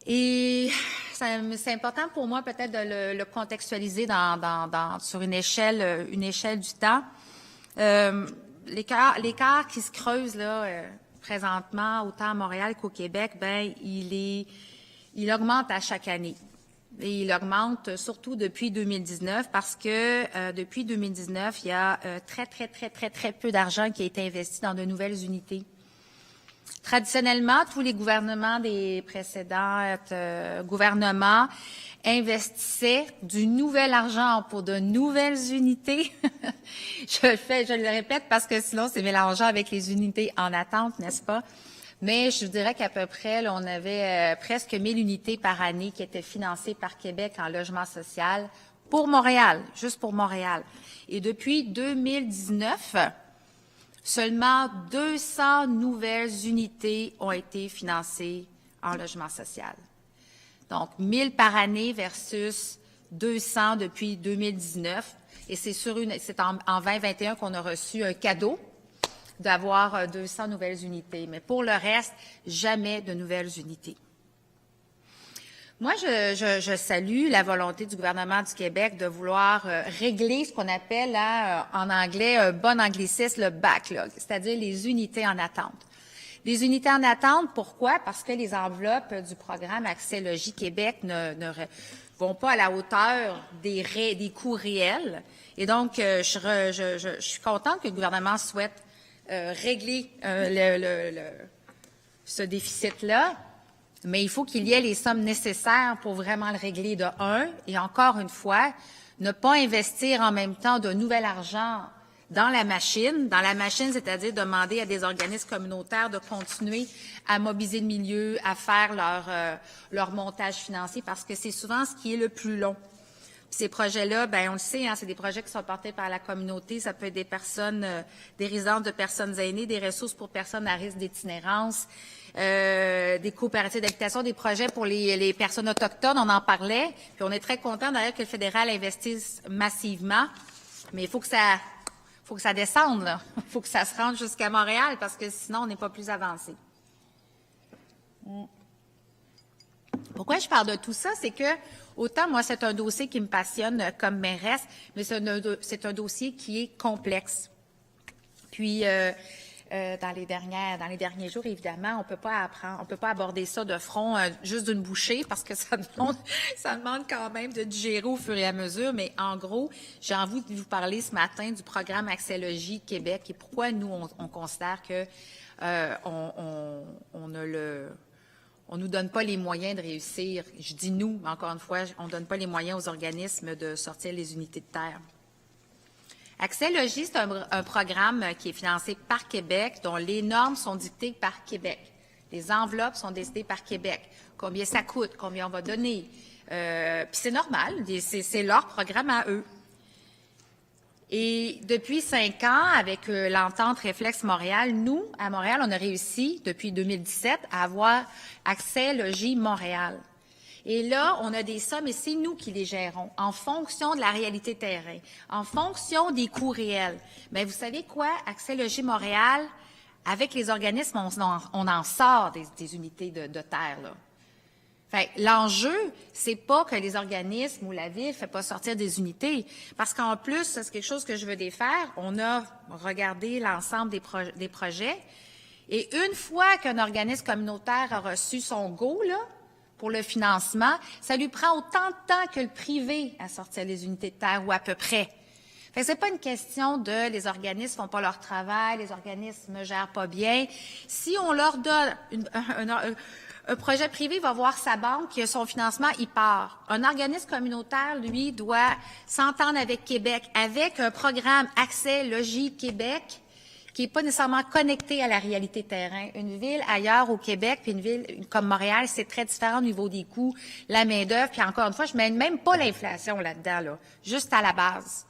Et c'est important pour moi peut-être de le contextualiser sur une échelle du temps. L'écart qui se creuse là présentement autant à Montréal qu'au Québec, il augmente à chaque année. Et il augmente surtout depuis 2019 parce que depuis 2019, il y a très peu d'argent qui a été investi dans de nouvelles unités. Traditionnellement, tous les gouvernements des précédents gouvernements investissaient du nouvel argent pour de nouvelles unités. Je le répète parce que sinon c'est mélangeant avec les unités en attente, n'est-ce pas? Mais je dirais qu'à peu près, là, on avait presque 1000 unités par année qui étaient financées par Québec en logement social pour Montréal, juste pour Montréal. Et depuis 2019, seulement 200 nouvelles unités ont été financées en logement social. Donc, 1000 par année versus 200 depuis 2019. Et c'est en 2021 qu'on a reçu un cadeau d'avoir 200 nouvelles unités. Mais pour le reste, jamais de nouvelles unités. Moi, je salue la volonté du gouvernement du Québec de vouloir régler ce qu'on appelle en anglais, un bon anglicisme, le backlog, c'est-à-dire les unités en attente. Les unités en attente, pourquoi? Parce que les enveloppes du programme Accès Logis Québec ne vont pas à la hauteur des coûts réels. Et donc, je suis contente que le gouvernement souhaite régler ce déficit-là, mais il faut qu'il y ait les sommes nécessaires pour vraiment le régler de un. Et encore une fois, ne pas investir en même temps de nouvel argent dans la machine, c'est-à-dire demander à des organismes communautaires de continuer à mobiliser le milieu, à faire leur montage financier, parce que c'est souvent ce qui est le plus long. Puis ces projets-là, on le sait, c'est des projets qui sont portés par la communauté. Ça peut être des personnes, des résidences de personnes aînées, des ressources pour personnes à risque d'itinérance, des coopératives d'habitation, des projets pour les personnes autochtones. On en parlait. Puis on est très content d'ailleurs que le fédéral investisse massivement. Mais il faut que ça descende, là. Il faut que ça se rende jusqu'à Montréal parce que sinon, on n'est pas plus avancé. Pourquoi je parle de tout ça? C'est que, autant, moi, c'est un dossier qui me passionne comme mairesse, mais c'est un dossier qui est complexe. Puis, dans les derniers jours, évidemment, on peut pas aborder ça de front juste d'une bouchée parce que ça demande quand même de digérer au fur et à mesure. Mais en gros, j'ai envie de vous parler ce matin du programme Accès Logis Québec et pourquoi nous, on considère que on nous donne pas les moyens de réussir. Je dis nous, mais encore une fois, on donne pas les moyens aux organismes de sortir les unités de terre. Accès Logis, c'est un programme qui est financé par Québec, dont les normes sont dictées par Québec. Les enveloppes sont décidées par Québec. Combien ça coûte, combien on va donner. Puis c'est normal, c'est leur programme à eux. Et depuis 5 ans, avec l'entente Réflexe Montréal, nous, à Montréal, on a réussi, depuis 2017, à avoir Accès Logis Montréal. Et là, on a des sommes, et c'est nous qui les gérons, en fonction de la réalité terrain, en fonction des coûts réels. Mais vous savez quoi? Accès Logis Montréal avec les organismes, on en sort des unités de terre, là. Fait l'enjeu, c'est pas que les organismes ou la ville ne fait pas sortir des unités, parce qu'en plus, c'est quelque chose que je veux défaire. On a regardé l'ensemble des projets, et une fois qu'un organisme communautaire a reçu son go, là, pour le financement, ça lui prend autant de temps que le privé à sortir les unités de terre, ou à peu près. Fait que c'est pas une question de les organismes font pas leur travail, les organismes ne gèrent pas bien. Si on leur donne un projet privé va voir sa banque, qui a son financement, il part. Un organisme communautaire, lui, doit s'entendre avec Québec, avec un programme Accès Logis Québec, qui n'est pas nécessairement connecté à la réalité terrain. Une ville ailleurs au Québec, puis une ville comme Montréal, c'est très différent au niveau des coûts, la main-d'œuvre, puis encore une fois, je ne mène même pas l'inflation là-dedans, là, juste à la base.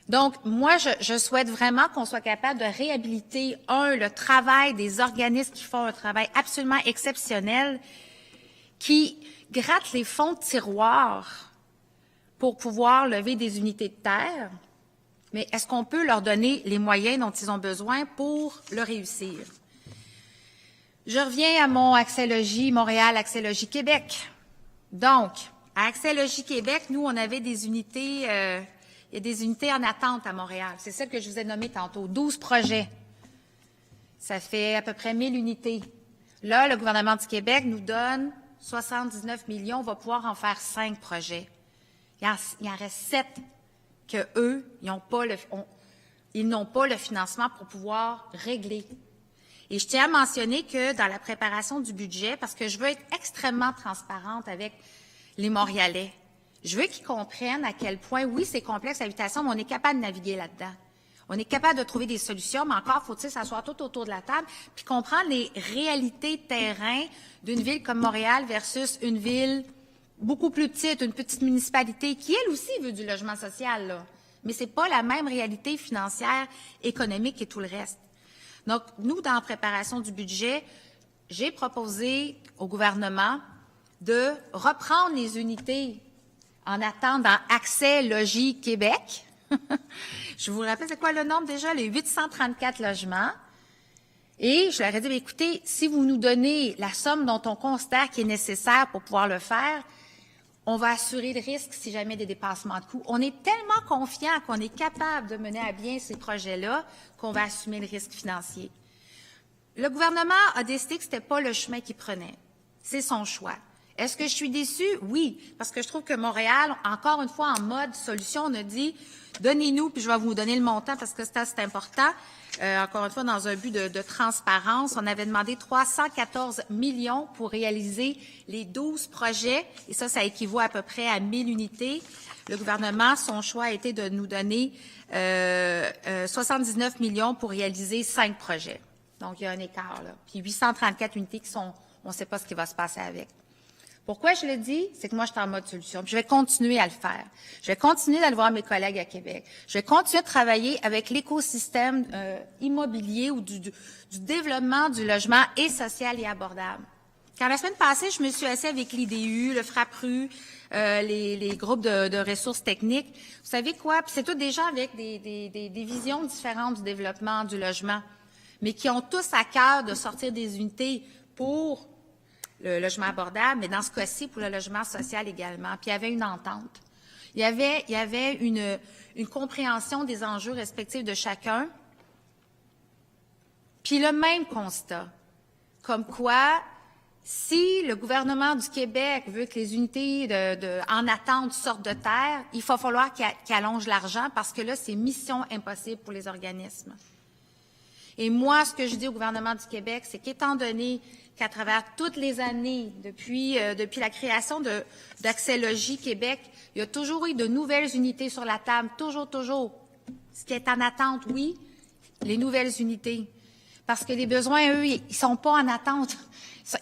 Donc, moi, je souhaite vraiment qu'on soit capable de réhabiliter, le travail des organismes qui font un travail absolument exceptionnel, qui grattent les fonds de tiroir pour pouvoir lever des unités de terre, mais est-ce qu'on peut leur donner les moyens dont ils ont besoin pour le réussir? Je reviens à mon Accès Logis Montréal, Accès Logis Québec. Donc, à Accès Logis Québec, nous, on avait des unités... il y a des unités en attente à Montréal. C'est celle que je vous ai nommée tantôt. 12 projets. Ça fait à peu près 1000 unités. Là, le gouvernement du Québec nous donne 79 millions. On va pouvoir en faire 5 projets. Il en reste 7 que eux, ils n'ont pas le financement pour pouvoir régler. Et je tiens à mentionner que dans la préparation du budget, parce que je veux être extrêmement transparente avec les Montréalais, je veux qu'ils comprennent à quel point, oui, c'est complexe l'habitation, mais on est capable de naviguer là-dedans. On est capable de trouver des solutions, mais encore faut-il s'asseoir tout autour de la table puis comprendre les réalités de terrain d'une ville comme Montréal versus une ville beaucoup plus petite, une petite municipalité qui, elle aussi, veut du logement social, là. Mais c'est pas la même réalité financière, économique et tout le reste. Donc, nous, dans la préparation du budget, j'ai proposé au gouvernement de reprendre les unités en attente dans Accès Logis Québec. Je vous rappelle, c'est quoi le nombre déjà? Les 834 logements. Et je leur ai dit, bien, écoutez, si vous nous donnez la somme dont on considère qu'il est nécessaire pour pouvoir le faire, on va assurer le risque si jamais des dépassements de coûts. On est tellement confiant qu'on est capable de mener à bien ces projets-là qu'on va assumer le risque financier. Le gouvernement a décidé que ce n'était pas le chemin qu'il prenait. C'est son choix. Est-ce que je suis déçue? Oui, parce que je trouve que Montréal, encore une fois, en mode solution, on a dit, donnez-nous, puis je vais vous donner le montant parce que c'est important. Encore une fois, dans un but de transparence, on avait demandé 314 millions pour réaliser les 12 projets, et ça équivaut à peu près à 1000 unités. Le gouvernement, son choix a été de nous donner 79 millions pour réaliser 5 projets. Donc, il y a un écart, là. Puis 834 unités qui sont, on ne sait pas ce qui va se passer avec. Pourquoi je le dis? C'est que moi, je suis en mode solution. Puis je vais continuer à le faire. Je vais continuer d'aller voir mes collègues à Québec. Je vais continuer de travailler avec l'écosystème immobilier ou du développement du logement et social et abordable. Quand la semaine passée, je me suis assise avec l'IDU, le FRAPRU, les groupes de ressources techniques. Vous savez quoi? Puis c'est tous des gens avec des visions différentes du développement du logement, mais qui ont tous à cœur de sortir des unités pour le logement abordable, mais dans ce cas-ci, pour le logement social également. Puis il y avait une entente. Il y avait une compréhension des enjeux respectifs de chacun. Puis le même constat, comme quoi, si le gouvernement du Québec veut que les unités en attente sortent de terre, il va falloir qu'il allonge l'argent parce que là, c'est mission impossible pour les organismes. Et moi, ce que je dis au gouvernement du Québec, c'est qu'étant donné qu'à travers toutes les années, depuis la création d'Accès Logis Québec, il y a toujours eu de nouvelles unités sur la table, toujours. Ce qui est en attente, oui, les nouvelles unités. Parce que les besoins, eux, ils sont pas en attente.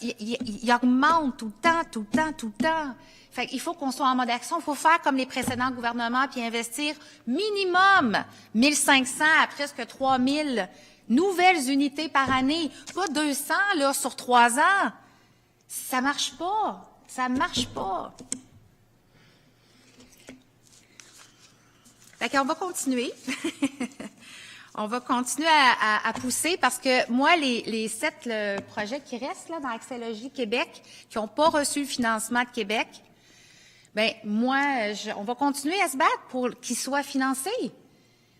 Ils augmentent tout le temps. Fait qu'il faut qu'on soit en mode action. Il faut faire comme les précédents gouvernements puis investir minimum 1500 à presque 3000 nouvelles unités par année, pas 200 là, sur 3 ans. Ça marche pas. Fait qu'on va continuer. On va continuer à pousser parce que moi, les 7 projets qui restent là, dans Accès-Logis Québec, qui n'ont pas reçu le financement de Québec, ben moi, on va continuer à se battre pour qu'ils soient financés.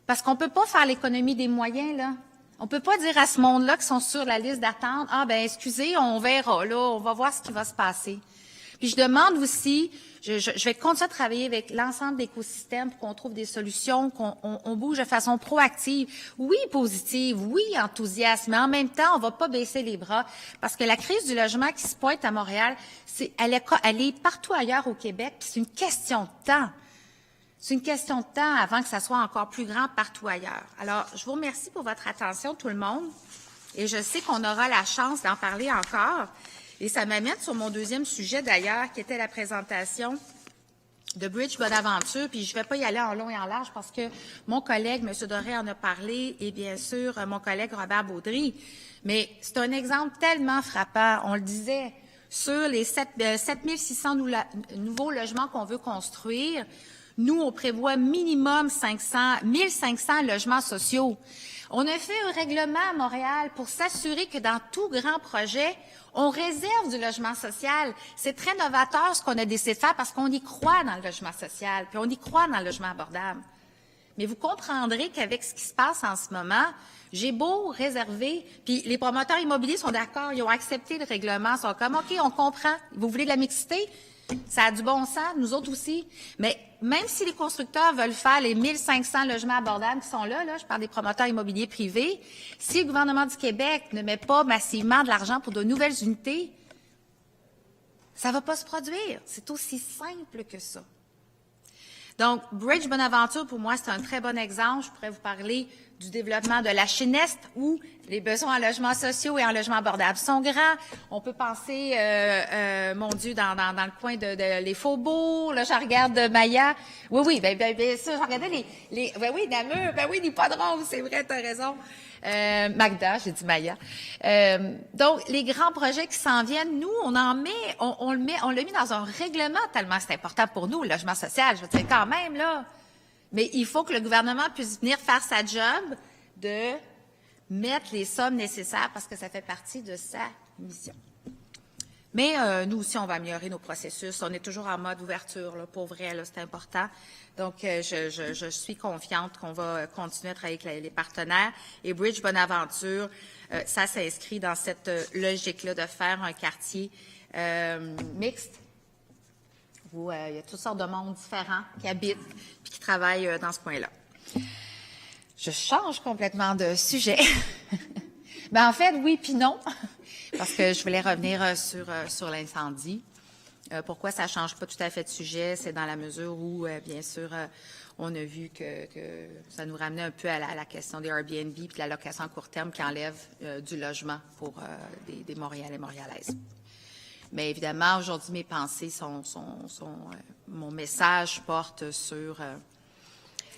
Parce qu'on ne peut pas faire l'économie des moyens, là. On ne peut pas dire à ce monde-là qui sont sur la liste d'attente, « Ah, ben excusez, on verra, là, on va voir ce qui va se passer. » Puis je demande aussi, je vais continuer à travailler avec l'ensemble de l'écosystème pour qu'on trouve des solutions, qu'on bouge de façon proactive, oui positive, oui enthousiaste, mais en même temps, on ne va pas baisser les bras parce que la crise du logement qui se pointe à Montréal, elle est partout ailleurs au Québec, puis c'est une question de temps. C'est une question de temps avant que ça soit encore plus grand partout ailleurs. Alors, je vous remercie pour votre attention, tout le monde, et je sais qu'on aura la chance d'en parler encore. Et ça m'amène sur mon deuxième sujet, d'ailleurs, qui était la présentation de Bridge Bonaventure. Puis je ne vais pas y aller en long et en large parce que mon collègue, M. Doré, en a parlé, et bien sûr, mon collègue Robert Baudry. Mais c'est un exemple tellement frappant. On le disait, sur les 7600 nouveaux logements qu'on veut construire, nous, on prévoit minimum 1500 logements sociaux. On a fait un règlement à Montréal pour s'assurer que dans tout grand projet, on réserve du logement social. C'est très novateur ce qu'on a décidé de faire parce qu'on y croit dans le logement social, puis on y croit dans le logement abordable. Mais vous comprendrez qu'avec ce qui se passe en ce moment, j'ai beau réserver, puis les promoteurs immobiliers sont d'accord, ils ont accepté le règlement, ils sont comme, OK, on comprend, vous voulez de la mixité? Ça a du bon sens, nous autres aussi. Mais même si les constructeurs veulent faire les 1500 logements abordables qui sont là, je parle des promoteurs immobiliers privés, si le gouvernement du Québec ne met pas massivement de l'argent pour de nouvelles unités, ça ne va pas se produire. C'est aussi simple que ça. Donc, Bridge Bonaventure, pour moi, c'est un très bon exemple. Je pourrais vous parler du développement de la Chineste, où les besoins en logements sociaux et en logements abordables sont grands. On peut penser, mon Dieu, dans le coin de les Faubourgs. Là, je regarde Maya. Oui, ben ça, je regardais ben oui, Namur, ben oui, l'hippodrome, c'est vrai, t'as raison. Magda, j'ai dit Maya. Donc, les grands projets qui s'en viennent, nous, on l'a mis dans un règlement tellement c'est important pour nous, le logement social. Je veux dire, quand même, là. Mais il faut que le gouvernement puisse venir faire sa job de mettre les sommes nécessaires parce que ça fait partie de sa mission. Mais nous aussi, on va améliorer nos processus. On est toujours en mode ouverture, là, pour vrai, là, c'est important. Donc, je suis confiante qu'on va continuer à travailler avec les partenaires. Et Bridge Bonaventure, ça s'inscrit dans cette logique-là de faire un quartier mixte où il y a toutes sortes de mondes différents qui habitent et qui travaillent dans ce coin-là. Je change complètement de sujet. Ben, en fait, oui puis non, parce que je voulais revenir sur l'incendie. Pourquoi ça ne change pas tout à fait de sujet? C'est dans la mesure où, bien sûr, on a vu que ça nous ramenait un peu à la question des Airbnb et de la location à court terme qui enlève du logement pour des Montréalais et Montréalaises. Mais évidemment, aujourd'hui, mes pensées mon message porte sur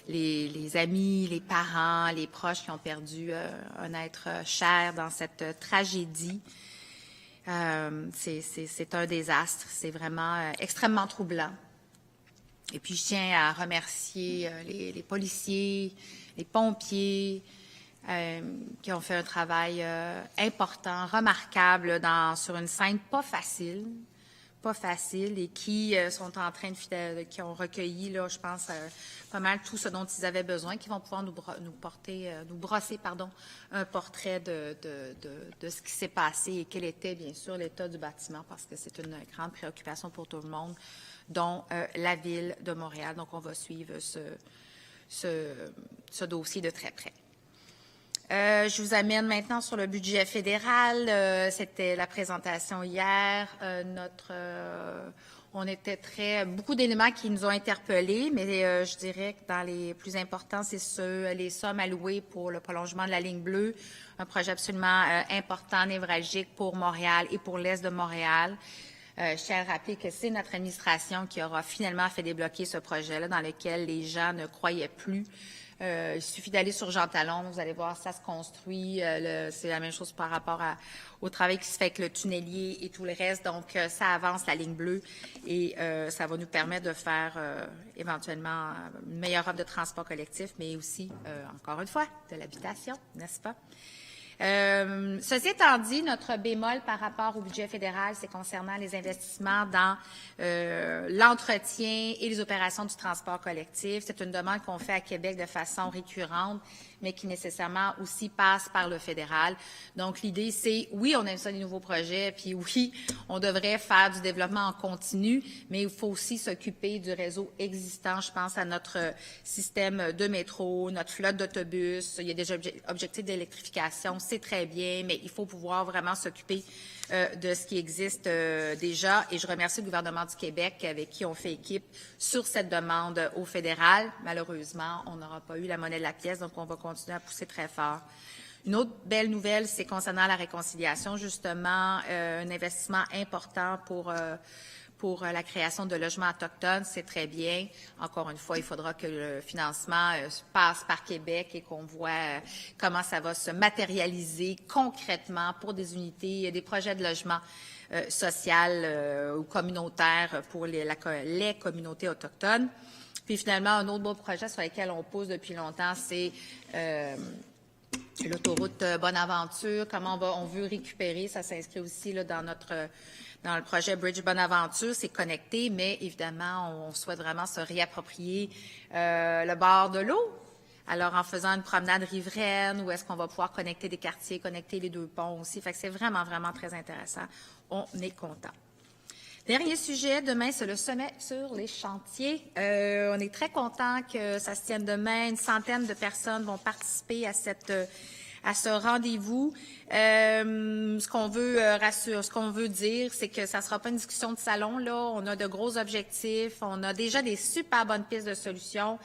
les amis, les parents, les proches qui ont perdu un être cher dans cette tragédie. C'est un désastre. C'est vraiment extrêmement troublant. Et puis, je tiens à remercier les policiers, les pompiers, qui ont fait un travail important, remarquable sur une scène pas facile, et qui sont en train qui ont recueilli, là, je pense, pas mal tout ce dont ils avaient besoin, qui vont pouvoir nous brosser un portrait de ce qui s'est passé et quel était, bien sûr, l'état du bâtiment, parce que c'est une grande préoccupation pour tout le monde, dont la Ville de Montréal. Donc, on va suivre ce dossier de très près. Je vous amène maintenant sur le budget fédéral. C'était la présentation hier. On était beaucoup d'éléments qui nous ont interpellés, mais je dirais que dans les plus importants, c'est les sommes allouées pour le prolongement de la ligne bleue, un projet absolument important, névralgique pour Montréal et pour l'Est de Montréal. Je tiens à rappeler que c'est notre administration qui aura finalement fait débloquer ce projet-là dans lequel les gens ne croyaient plus Il suffit d'aller sur Jean Talon, vous allez voir, ça se construit. C'est la même chose par rapport au travail qui se fait avec le tunnelier et tout le reste. Donc, ça avance la ligne bleue et ça va nous permettre de faire éventuellement une meilleure offre de transport collectif, mais aussi, encore une fois, de l'habitation, n'est-ce pas? Ceci étant dit, notre bémol par rapport au budget fédéral, c'est concernant les investissements dans l'entretien et les opérations du transport collectif. C'est une demande qu'on fait à Québec de façon récurrente, mais qui nécessairement aussi passe par le fédéral. Donc, l'idée, c'est, oui, on aime ça des nouveaux projets, puis oui, on devrait faire du développement en continu, mais il faut aussi s'occuper du réseau existant. Je pense à notre système de métro, notre flotte d'autobus. Il y a des objectifs d'électrification, c'est très bien, mais il faut pouvoir vraiment s'occuper de ce qui existe déjà. Et je remercie le gouvernement du Québec avec qui on fait équipe sur cette demande au fédéral. Malheureusement, on n'aura pas eu la monnaie de la pièce, donc on va continuer à pousser très fort. Une autre belle nouvelle, c'est concernant la réconciliation, justement, un investissement important pour la création de logements autochtones, c'est très bien. Encore une fois, il faudra que le financement passe par Québec et qu'on voit comment ça va se matérialiser concrètement pour des unités, des projets de logement social ou communautaire pour les communautés autochtones. Puis finalement, un autre beau projet sur lequel on pose depuis longtemps, c'est l'autoroute Bonaventure. Comment on veut récupérer, ça s'inscrit aussi là, dans le projet Bridge Bonaventure, c'est connecté, mais évidemment, on souhaite vraiment se réapproprier le bord de l'eau. Alors, en faisant une promenade riveraine, où est-ce qu'on va pouvoir connecter des quartiers, connecter les deux ponts aussi. Fait que c'est vraiment, vraiment très intéressant. On est content. Dernier sujet, demain, c'est le sommet sur les chantiers. On est très content que ça se tienne demain. Une centaine de personnes vont participer à ce rendez-vous. Ce qu'on veut dire, c'est que ça ne sera pas une discussion de salon, là. On a de gros objectifs. On a déjà des super bonnes pistes de solutions.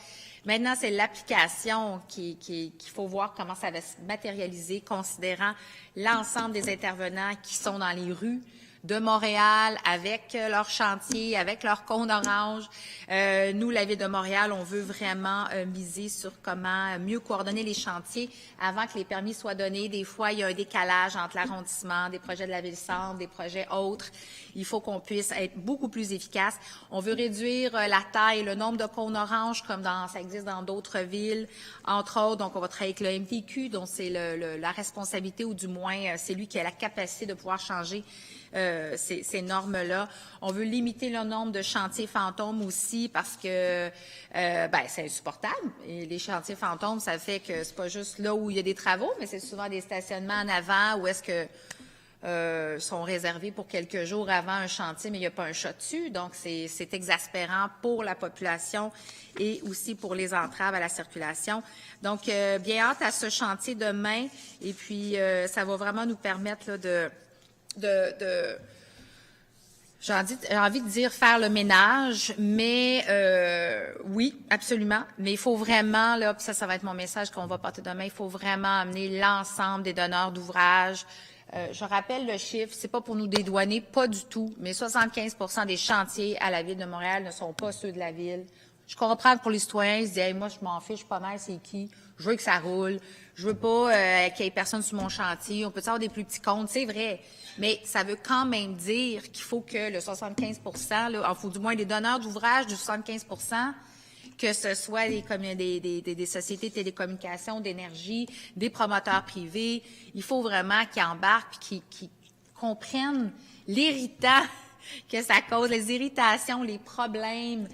Maintenant, c'est l'application qu'il faut voir comment ça va se matérialiser, considérant l'ensemble des intervenants qui sont dans les rues de Montréal, avec leur chantier, avec leur cône orange. Nous, la Ville de Montréal, on veut vraiment miser sur comment mieux coordonner les chantiers avant que les permis soient donnés. Des fois, il y a un décalage entre l'arrondissement, des projets de la Ville-Centre, des projets autres. Il faut qu'on puisse être beaucoup plus efficace. On veut réduire la taille, le nombre de cônes oranges, comme ça existe dans d'autres villes, entre autres. Donc, on va travailler avec le MTQ, dont c'est la responsabilité, ou du moins, c'est lui qui a la capacité de pouvoir changer ces normes-là. On veut limiter le nombre de chantiers fantômes aussi parce que c'est insupportable. Et les chantiers fantômes, ça fait que c'est pas juste là où il y a des travaux, mais c'est souvent des stationnements en avant où est-ce que sont réservés pour quelques jours avant un chantier, mais il n'y a pas un chat dessus. Donc, c'est exaspérant pour la population et aussi pour les entraves à la circulation. Donc, bien hâte à ce chantier demain. Et puis, ça va vraiment nous permettre là, j'ai envie de dire faire le ménage, mais oui, absolument. Mais il faut vraiment, là, puis ça va être mon message qu'on va porter demain, il faut vraiment amener l'ensemble des donneurs d'ouvrages. Je rappelle le chiffre, c'est pas pour nous dédouaner, pas du tout, mais 75% des chantiers à la Ville de Montréal ne sont pas ceux de la Ville. Je comprends que pour les citoyens, ils se disent hey, « moi, je m'en fiche pas mal, c'est qui? Je veux que ça roule. Je veux pas qu'il y ait personne sur mon chantier. On peut avoir des plus petits comptes. » C'est vrai. Mais ça veut quand même dire qu'il faut que le 75 là, faut du moins les donneurs d'ouvrages du 75 que ce soit des sociétés de télécommunications, d'énergie, des promoteurs privés, il faut vraiment qu'ils embarquent et qu'ils comprennent l'irritant que ça cause, les irritations, les problèmes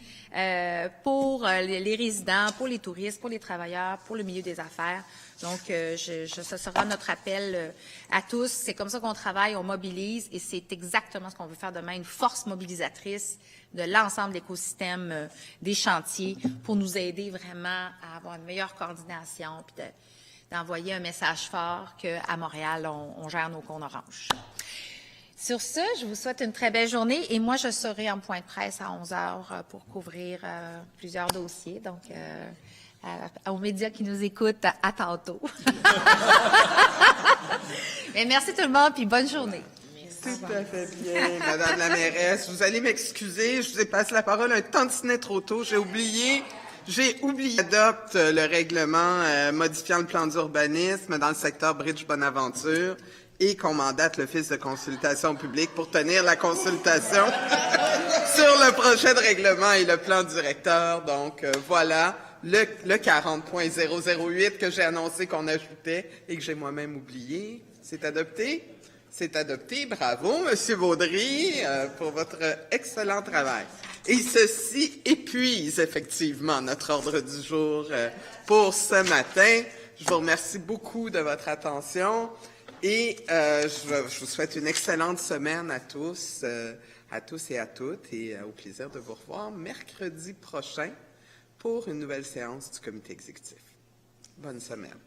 pour les résidents, pour les touristes, pour les travailleurs, pour le milieu des affaires. Donc, ce sera notre appel à tous. C'est comme ça qu'on travaille, on mobilise et c'est exactement ce qu'on veut faire demain, une force mobilisatrice de l'ensemble de l'écosystème des chantiers pour nous aider vraiment à avoir une meilleure coordination puis d'envoyer un message fort qu'à Montréal, on gère nos cônes oranges. Sur ce, je vous souhaite une très belle journée et moi, je serai en point de presse à 11h pour couvrir plusieurs dossiers. Donc, aux médias qui nous écoutent, à tantôt. Mais merci tout le monde, puis bonne journée. Tout à fait bien, Madame la mairesse. Vous allez m'excuser, je vous ai passé la parole un tantinet trop tôt. J'ai oublié J'ai oublié d'adopter le règlement modifiant le plan d'urbanisme dans le secteur Bridge-Bonaventure et qu'on mandate l'Office de consultation publique pour tenir la consultation sur le projet de règlement et le plan directeur. Donc, voilà le 40.008 que j'ai annoncé qu'on ajoutait et que j'ai moi-même oublié. C'est adopté? C'est adopté. Bravo, Monsieur Baudry, pour votre excellent travail. Et ceci épuise effectivement notre ordre du jour pour ce matin. Je vous remercie beaucoup de votre attention et je vous souhaite une excellente semaine à tous et à toutes, et au plaisir de vous revoir mercredi prochain pour une nouvelle séance du comité exécutif. Bonne semaine.